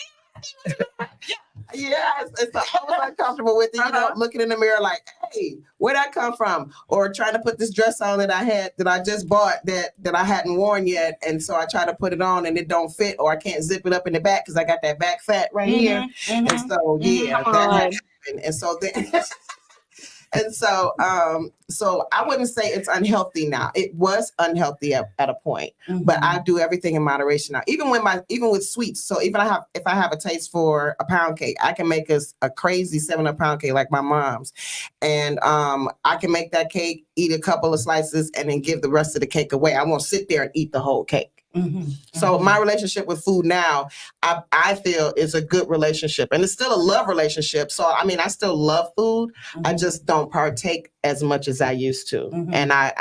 Yes, and so I was uncomfortable with it. Looking in the mirror like, hey, where'd that come from? Or trying to put this dress on that I just bought that I hadn't worn yet, and so I try to put it on and it don't fit, or I can't zip it up in the back because I got that back fat right here, and so that happened. And so then. And so, so I wouldn't say it's unhealthy now. It was unhealthy at a point, but I do everything in moderation now. Even with sweets. So if I have a taste for a pound cake, I can make a crazy 7-up pound cake like my mom's, and I can make that cake, eat a couple of slices, and then give the rest of the cake away. I won't sit there and eat the whole cake. So my relationship with food now, I feel is a good relationship, and it's still a love relationship. So I mean, I still love food. I just don't partake as much as I used to, and I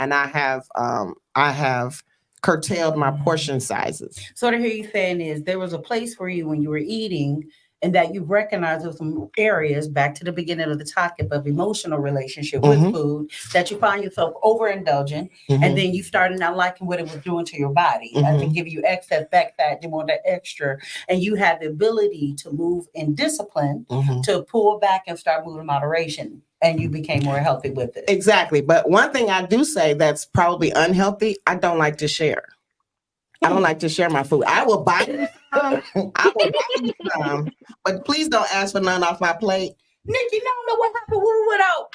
have curtailed my portion sizes. So what I hear you saying is there was a place for you when you were eating, and that you recognize there some areas, back to the beginning of the topic of emotional relationship with food, that you find yourself overindulging, and then you started not liking what it was doing to your body. I think give you excess back fat, you want that extra, and you had the ability to move in discipline to pull back and start moving in moderation, and you became more healthy with it. Exactly. But one thing I do say that's probably unhealthy, I don't like to share. I don't like to share my food. I will buy you some. But please don't ask for none off my plate. Nikki, don't know what happened without.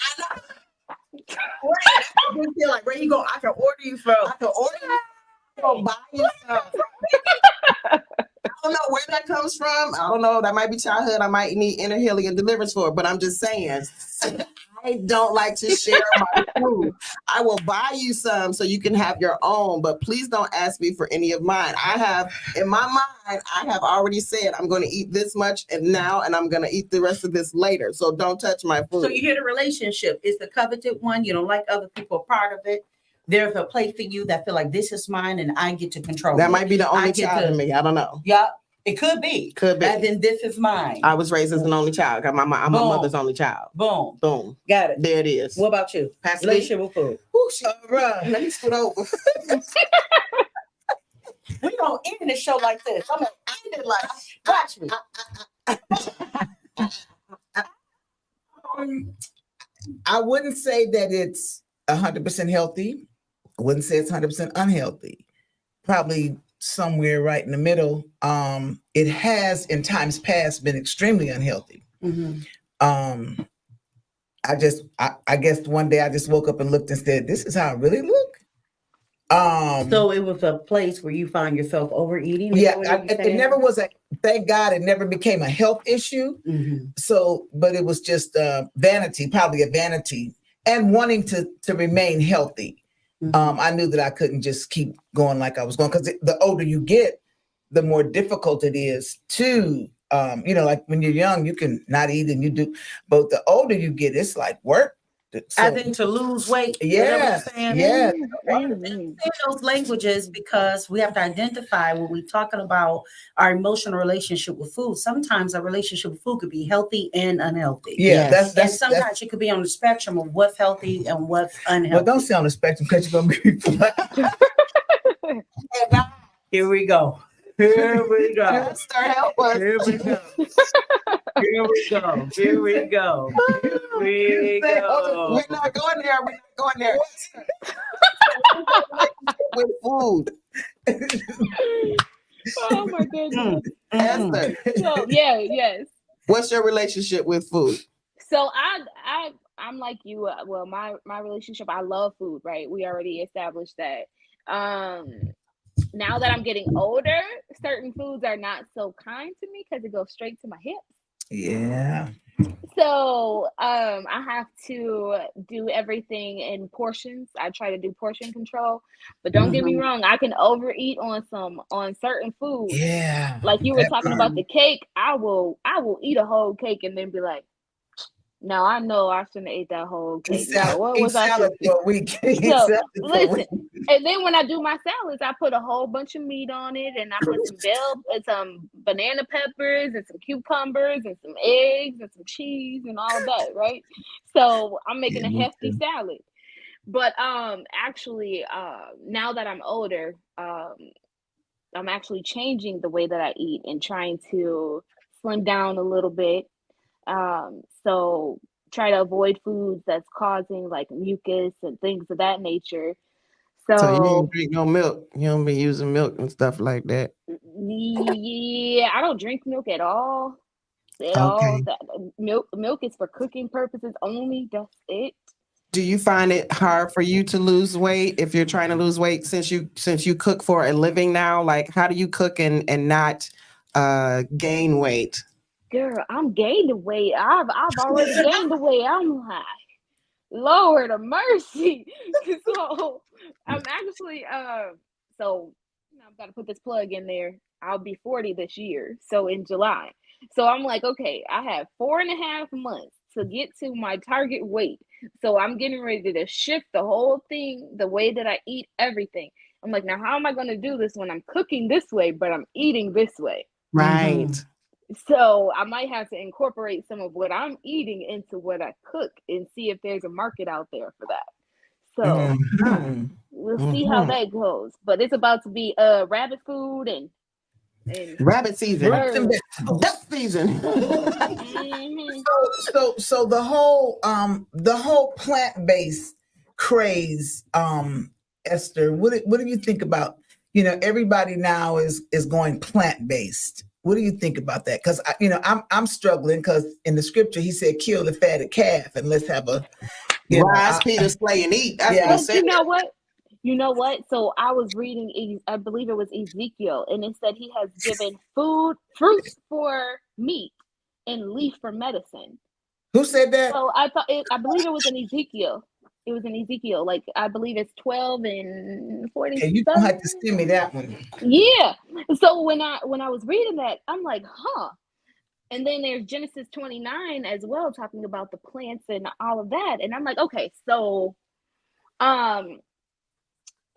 I feel like where you go, I can order you from. I can order you. I'll buy you some. I don't know where that comes from. I don't know. That might be childhood. I might need inner healing and deliverance for it. But I'm just saying, I don't like to share my food. I will buy you some so you can have your own, but please don't ask me for any of mine. In my mind, I have already said I'm going to eat this much and I'm going to eat the rest of this later. So don't touch my food. So you hear the relationship. It's the coveted one. You don't like other people a part of it. there's a place for you that feel like this is mine and I get to control That it. might be the only I get child to- in me. I don't know. Yeah, it could be. Could be. As in, this is mine. I was raised as an only child. I'm my Boom. mother's only child. Boom. Boom. Got it. There it is. What about you? Pass me. Relationship with food. Bruh. Let me scoot over. We don't end the show like this. I'm gonna end it like, watch me. I wouldn't say that it's 100% healthy. I wouldn't say it's 100% unhealthy. Probably somewhere right in the middle. It has in times past been extremely unhealthy. Mhm. I guess one day I just woke up and looked and said, this is how I really look. So it was a place where you find yourself overeating? Is Yeah, that what you're it saying? never was thank God it never became a health issue. Mhm. So, but it was just vanity, probably a vanity, and wanting to remain healthy. Mhm. I knew that I couldn't just keep going like I was going, because the older you get, the more difficult it is to, like when you're young, you can not eat and you do, but the older you get, it's like work. I think to lose weight. Yeah, yeah. Mhm. Say those languages because we have to identify when we're talking about our emotional relationship with food. Sometimes our relationship with food could be healthy and unhealthy. Yeah, Yes. And sometimes it could be on the spectrum of what's healthy and what's unhealthy. Well, don't say on the spectrum because you're gonna be. Here we go. Here we go. Esther, help us. Here we go. Here we go. Here we go. Here we go. We're not going there. We're not going there. With food. Oh my goodness. Esther, So yes. what's your relationship with food? So I'm like you. Well, my relationship, I love food, right? We already established that. Now that I'm getting older, certain foods are not so kind to me because it goes straight to my hips. Yeah. So I have to do everything in portions. I try to do portion control, but don't get me wrong, I can overeat on certain foods. Yeah. Like you were talking about the cake, I will eat a whole cake and then be like, no, I know I shouldn't have ate that whole cake. Now, what was I salad thinking? for a week. So listen, and then when I do my salads, I put a whole bunch of meat on it, and I put some banana peppers and some cucumbers and some eggs and some cheese and all of that, right? So I'm making a hefty salad. But actually, now that I'm older, I'm actually changing the way that I eat and trying to slim down a little bit. So try to avoid foods that's causing like mucus and things of that nature. So you So don't drink no milk. You don't be using milk and stuff like that. yeah, I don't drink milk at all. Okay. Milk is for cooking purposes only. That's it. Do you find it hard for you to lose weight if you're trying to lose weight since you cook for a living now? Like, how do you cook and not gain weight? Girl, I'm gaining weight. I've already gained the weight. I'm like, Lord of mercy. So I'm actually so I've got to put this plug in there. I'll be 40 this year, so in July. So I'm like, okay, I have 4.5 months to get to my target weight. So I'm getting ready to shift the whole thing, the way that I eat everything. I'm like, now how am I going to do this when I'm cooking this way, but I'm eating this way? Right. So I might have to incorporate some of what I'm eating into what I cook and see if there's a market out there for that. So we'll see how that goes. But it's about to be rabbit food and Rabbit season. birds. Duck season. Mhm. So the whole plant-based craze, Esther, what do you think about, everybody now is going plant-based. What do you think about that? Because I'm struggling because in the scripture he said, kill the fatted calf and let's have a Rise, Peter, slay, and eat. That's what he But said. you know what? So I was reading, I believe it was Ezekiel, and it said he has given fruit for meat and leaf for medicine. Who said that? So I believe it was in Ezekiel. It was in Ezekiel, like I believe it's 12 and 40. Yeah, you don't have to send me that one. Yeah. So when I was reading that, I'm like, huh. And then there's Genesis 29 as well, talking about the plants and all of that. And I'm like, okay, so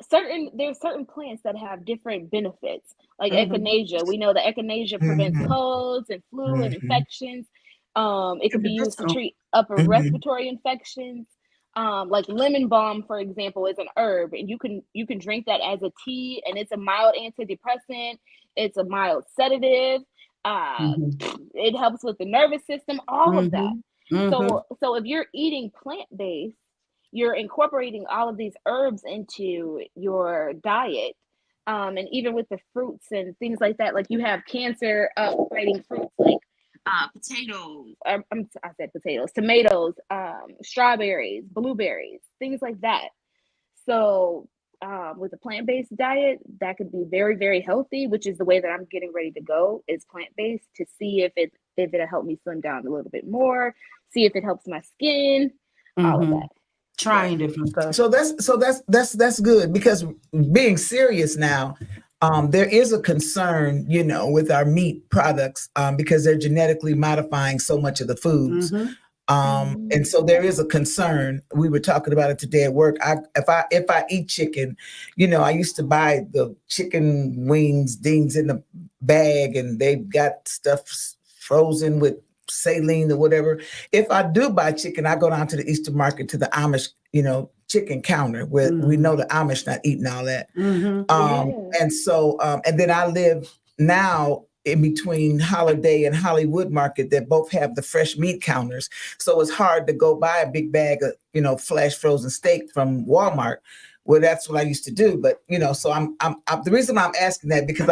there's certain plants that have different benefits, like Mhm. echinacea. We know that echinacea prevents Mhm. colds and flu and Mhm. infections. It could be used to Medicinal. treat upper Mhm. respiratory infections. Like lemon balm, for example, is an herb, and you can drink that as a tea, and it's a mild antidepressant. It's a mild sedative. Uh, Mhm. it helps with the nervous system, all of that. Mhm. Mhm. So if you're eating plant based, you're incorporating all of these herbs into your diet. And even with the fruits and things like that, like you have cancer fighting fruits like potatoes. I said potatoes, tomatoes, strawberries, blueberries, things like that. So with a plant-based diet, that could be very, very healthy, which is the way that I'm getting ready to go is plant-based to see if it'll help me slim down a little bit more, see if it helps my skin, all of Mhm. that. Trying different stuff. So that's good because being serious now, there is a concern, with our meat products because they're genetically modifying so much of the foods. Mhm. And so there is a concern. We were talking about it today at work. If I eat chicken, I used to buy the chicken wings, dings in the bag, and they've got stuff frozen with saline or whatever. If I do buy chicken, I go down to the Eastern Market to the Amish, chicken counter where we know the Amish not eating all that. Mhm. Yeah. And so, and then I live now in between Holiday and Hollywood Market that both have the fresh meat counters. So it's hard to go buy a big bag of, flash frozen steak from Walmart. Well, that's what I used to do. But, so I'm the reason I'm asking that because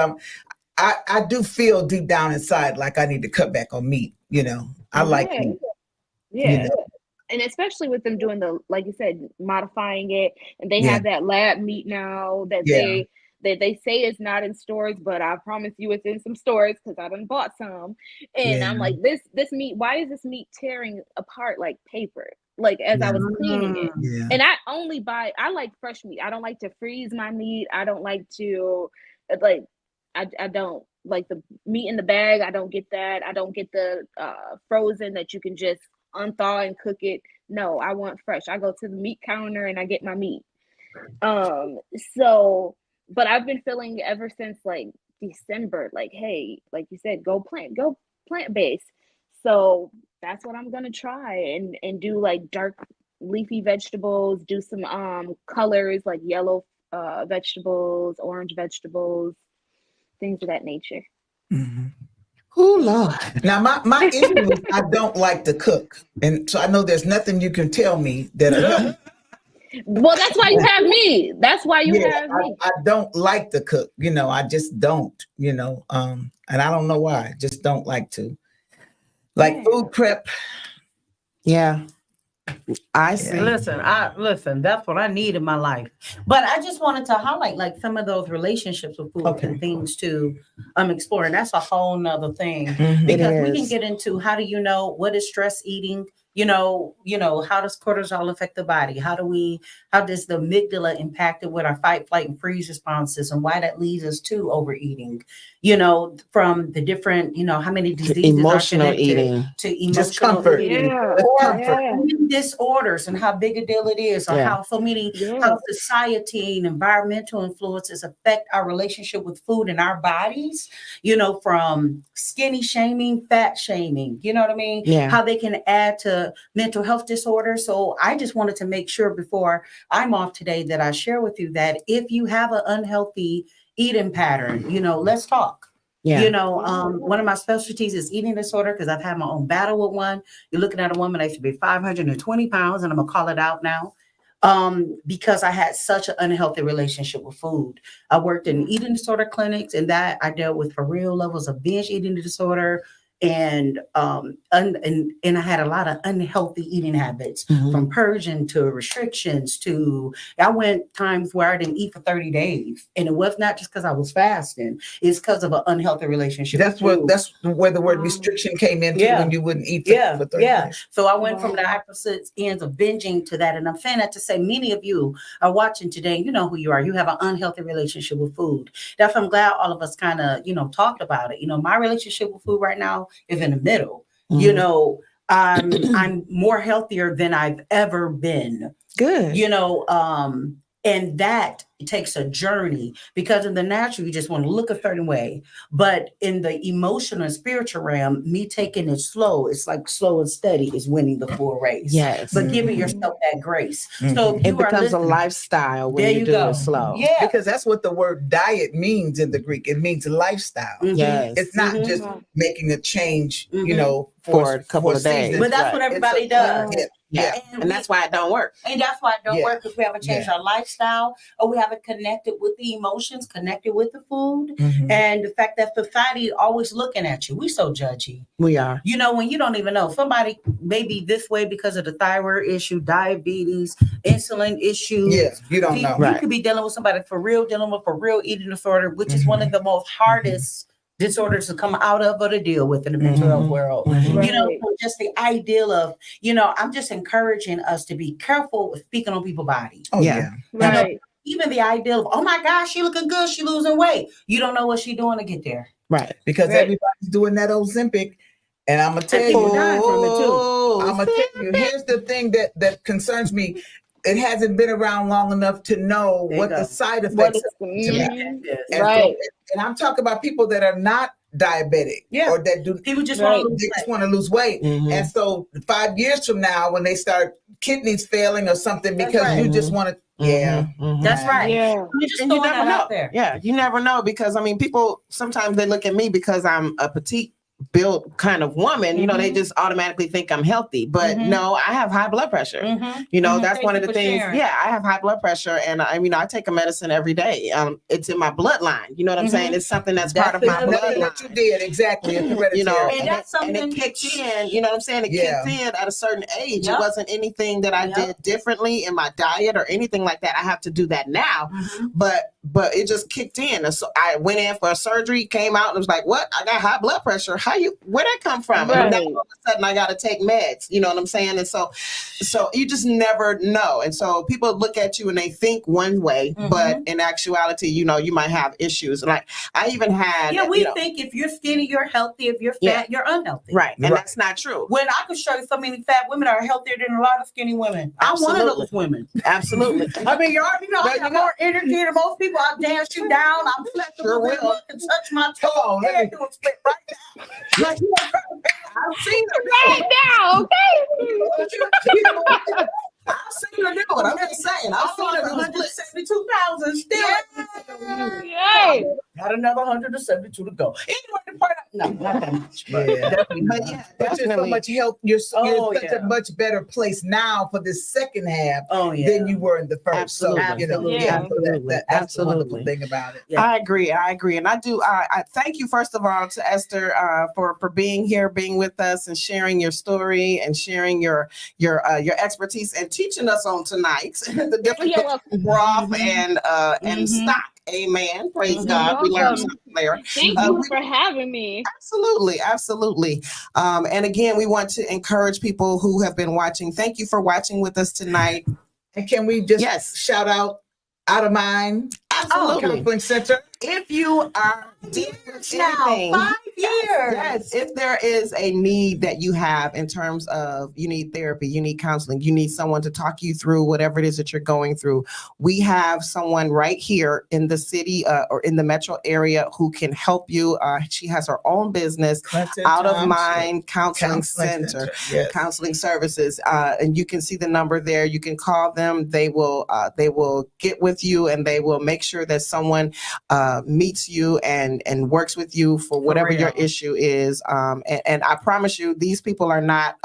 I do feel deep down inside like I need to cut back on meat. I like Yeah. meat. Yeah. And especially with them doing like you said, modifying it, and they Yeah. have that lab meat now that Yeah. they say is not in stores, but I promise you it's in some stores because I done bought some. And Yeah. I'm like, this meat, why is this meat tearing apart like paper? Like as I was cleaning it. Yeah. And I like fresh meat. I don't like to freeze my meat. I don't like to like I don't like the meat in the bag. I don't get that. I don't get the frozen that you can just unthaw and cook it. No, I want fresh. I go to the meat counter and I get my meat. So but I've been feeling ever since like December, like, hey, like you said, go plant based. So that's what I'm gonna try and do like dark leafy vegetables, do some colors like yellow vegetables, orange vegetables, things of that nature. Mhm. Oh Lord. Now my issue is I don't like to cook. And so I know there's nothing you can tell me that'll help. Well, that's why you have me. That's why you Yeah, have me. I don't like to cook. I just don't, and I don't know why. I just don't like to. Like Yeah. food prep. Yeah. I see. Listen, that's what I need in my life. But I just wanted to highlight like some of those relationships with food Okay. and things to explore. And that's a whole nother thing. Mhm. Because It we can is. get into how do you know what is stress eating? How does cortisol affect the body? How does the amygdala impact it with our fight, flight, and freeze responses and why that leads us to overeating? From the different, how many diseases Emotional are connected eating. to emotional Just comfort. eating. Yeah. Or Comfort. disorders and how big a deal it is, or Yeah. how so many, Yeah. how society and environmental influences affect our relationship with food and our bodies, from skinny shaming, fat shaming, you know what I mean? Yeah. How they can add to mental health disorders. So I just wanted to make sure before I'm off today that I share with you that if you have an unhealthy eating pattern, let's talk. Yeah. One of my specialties is eating disorder because I've had my own battle with one. You're looking at a woman that used to be 520 pounds, and I'm gonna call it out now. Because I had such an unhealthy relationship with food. I worked in eating disorder clinics, and that I dealt with for real levels of binge eating disorder, and I had a lot of unhealthy eating habits, Mhm. from purging to restrictions to I went times where I didn't eat for 30 days, and it was not just because I was fasting; it's because of an unhealthy relationship. That's with food. where the word restriction came in Yeah. when you wouldn't eat for 30 days. So I went from the opposite ends of binging to that. And I'm saying that to say many of you are watching today, and you know who you are. You have an unhealthy relationship with food. That's why I'm glad all of us kind of, talked about it. My relationship with food right now is in the middle. Mhm. I'm more healthier than I've ever been. Good. And that it takes a journey, because in the natural, you just want to look a certain way. But in the emotional and spiritual realm, me taking it slow, it's like slow and steady is winning the full race. Yes. But giving yourself that grace. Mhm. So if It you are becomes a listening, lifestyle when there you you do go. it slow. Yeah. Because that's what the word diet means in the Greek. It means lifestyle. Mhm. Yes. It's not Mhm. just making a change, you Mhm. know, For a couple of days. seasons. But that's what Right. everybody It's a- does. Yeah. Yeah. And And that's why it don't work. And that's why it don't Yeah. work, because we haven't changed our lifestyle, or we haven't connected with the emotions, connected with the food, Mhm. and the fact that society always looking at you. We so judgy. We are. You know, when you don't even know somebody may be this way because of the thyroid issue, diabetes, insulin issues. Yeah, you don't know. You Right. could be dealing with somebody for real, dealing with a real eating disorder, which is one of the most hardest disorders to come out of or to deal with in the mental health world. Mhm. You know, Right. so just the ideal of, you know, I'm just encouraging us to be careful with speaking on people's bodies. Oh Yeah. yeah. You know, Right. even the ideal of, oh my gosh, she looking good, she losing weight. You don't know what she doing to get there. Right. Because Right. everybody's doing that Ozempic, and I'm gonna tell people you, dying from it too. I'm gonna tell you. Here's the thing that concerns me. It hasn't been around long enough to know There you what go. the side What effects is are to me. Yes. And Right. and I'm talking about people that are not diabetic, Yeah. or that do People just Right. want to lose they just weight. want to lose weight. Mhm. And so 5 years from now, when they start kidneys failing or something, That's because right. you just want to, yeah. Mhm. That's right. Yeah. You're just And you throwing never that know. out there. Yeah, you never know, because I mean, people sometimes they look at me because I'm a petite built kind of woman. You know, they just automatically think I'm healthy, but Mhm. no, I have high blood pressure. Mhm. You know, Mhm. that's Thank one you of the for things. sharing. Yeah, I have high blood pressure, and I take a medicine every day. It's in my bloodline. You know what I'm Mhm. saying? It's something that's That's part of my the other Nothing thing. that you bloodline. did, exactly. It's hereditary. You know, And and that's it something- kicked in. You know what I'm saying? It Yeah. kicked in at a certain age. Yep. It wasn't anything that I Yep. did differently in my diet or anything like that. I have to do that now, Mhm. but it just kicked in. And so I went in for a surgery, came out, and was like, "What? I got high blood pressure. Where that come from?" And now Right. all of a sudden I got to take meds. You know what I'm saying? And so you just never know. And so people look at you and they think one way, but in actuality, you know, you might have issues. Like I even had, Yeah, we you know, think if you're skinny, you're healthy. If you're fat, Yeah. you're unhealthy. right, and Right. that's not true. When I can show you so many fat women are healthier than a lot of skinny women. I'm one of Absolutely. those women. Absolutely. I mean, you already know I But got you know- more energy than most people. I'll dance you down. I'm flexible. Sure Good will. look and touch my Come toe. on, let Yeah, me- do a split right now. Like, you know, I've seen her. Right now, okay? I've seen her do it. I'm just saying. I've seen her do it. 172,000 still. Yay. Got another 172 to go. Anyway, the point. No, not that much. But Yeah. definitely But not. yeah, But you're so definitely. much health. You're Oh, such yeah. a much better place now for this second half Oh yeah. than you were in the first. Absolutely. So you know, Absolutely. yeah. So that's the wonderful Absolutely. thing about it. Yeah. I agree. And I do. I thank you first of all to Esther for being here, being with us, and sharing your story and sharing your expertise and teaching us on tonight the difference You're welcome. between broth and Mhm. stock. Amen. Praise Mhm. God. We learned Welcome. something there. Thank you for having me. Absolutely, absolutely. And again, we want to encourage people who have been watching. Thank you for watching with us tonight. And can we just Yes. shout out of Mind Absolutely. Counseling Center? If you are dealing with Now, anything, 5 years. yes, if there is a need that you have in terms of you need therapy, you need counseling, you need someone to talk you through whatever it is that you're going through, we have someone right here in the city or in the metro area who can help you. She has her own business, Out of Mind Counseling Center. Yes. Counseling services, and you can see the number there. You can call them. They will get with you, and they will make sure that someone meets you and works with you for whatever your real. issue is. And I promise you, these people are not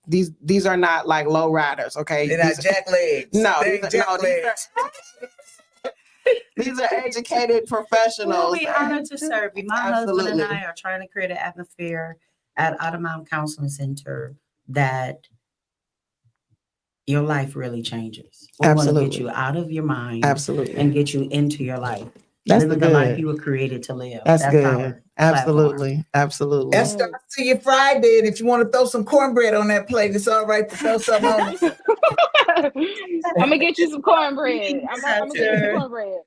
these are not like low riders. Okay, They're not jack legs. No, They these ain't are- jack no, these legs. these are educated We'll professionals. be honored to serve you. My husband Absolutely. and I are trying to create an atmosphere at Out of Mind Counseling Center that your life really changes. We want to Absolutely. get you out of your mind Absolutely. and get you into your life. That's Living the the life good. you were created to live. That's our good. platform. Absolutely. Absolutely. Esther, I'll see you Friday, and if you want to throw some cornbread on that plate, it's all right to throw some on it. I'm gonna get you some cornbread. I'm gonna get you some cornbread.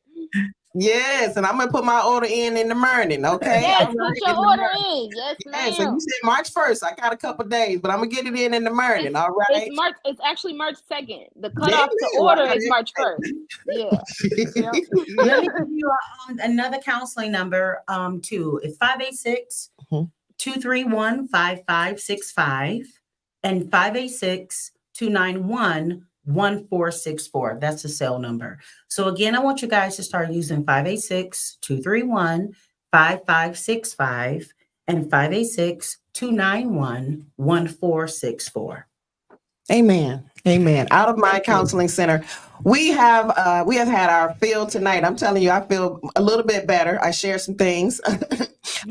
Yes, and I'm gonna put my order in the morning. Okay. Yes, All put right, your in the order morning. in. Yes, Yeah, so ma'am. you said March 1st. I got a couple days, but I'm gonna get it in the morning. All right. It's March. It's actually March 2nd. The Damn cutoff to it. Well, order is March 1st. Yeah. Yep. Let me give you another counseling number too. It's 586 Mhm. 231 5565 and 586 291 1464. That's the cell number. So again, I want you guys to start using 586 231 5565 and 586 291 1464. Amen. Amen. Out of my counseling center, we have had our field tonight. I'm telling you, I feel a little bit better. I shared some things.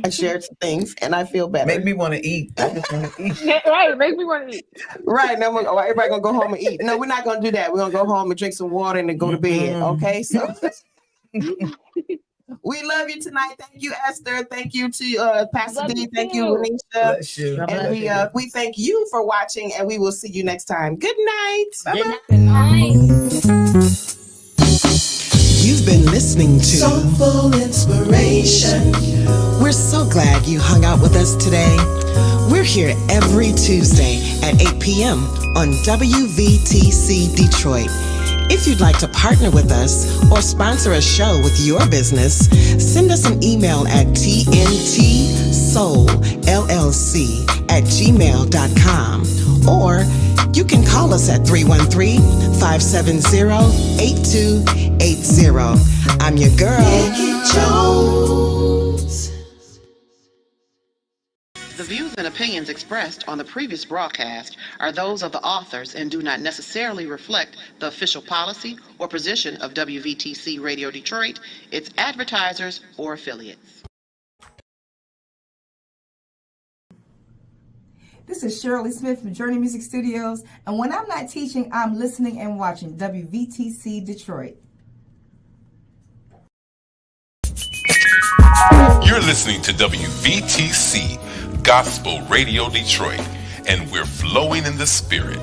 I shared some things, and I feel better. Make me want to eat. I just want to eat. Right. Make me want to eat. Right now, everybody gonna go home and eat. No, we're not gonna do that. We're gonna go home and drink some water and then go to bed. Okay, so we love you tonight. Thank you, Esther. Thank you to Pastor Love D. you Thank you, too. Renisha. Bless you. God And bless we thank you for watching, and we will see you next time. Good night. Bye-bye. Good night. You've been listening to Soulful Inspiration. We're so glad you hung out with us today. We're here every Tuesday at 8 p.m. on WVTC Detroit. If you'd like to partner with us or sponsor a show with your business, send us an email at tntsoulllc@gmail.com, or you can call us at 313-570-8280. I'm your girl, Nikki Jones. The views and opinions expressed on the previous broadcast are those of the authors and do not necessarily reflect the official policy or position of WVTC Radio Detroit, its advertisers, or affiliates. This is Shirley Smith from Journey Music Studios, and when I'm not teaching, I'm listening and watching WVTC Detroit. You're listening to WVTC Gospel Radio Detroit, and we're flowing in the spirit.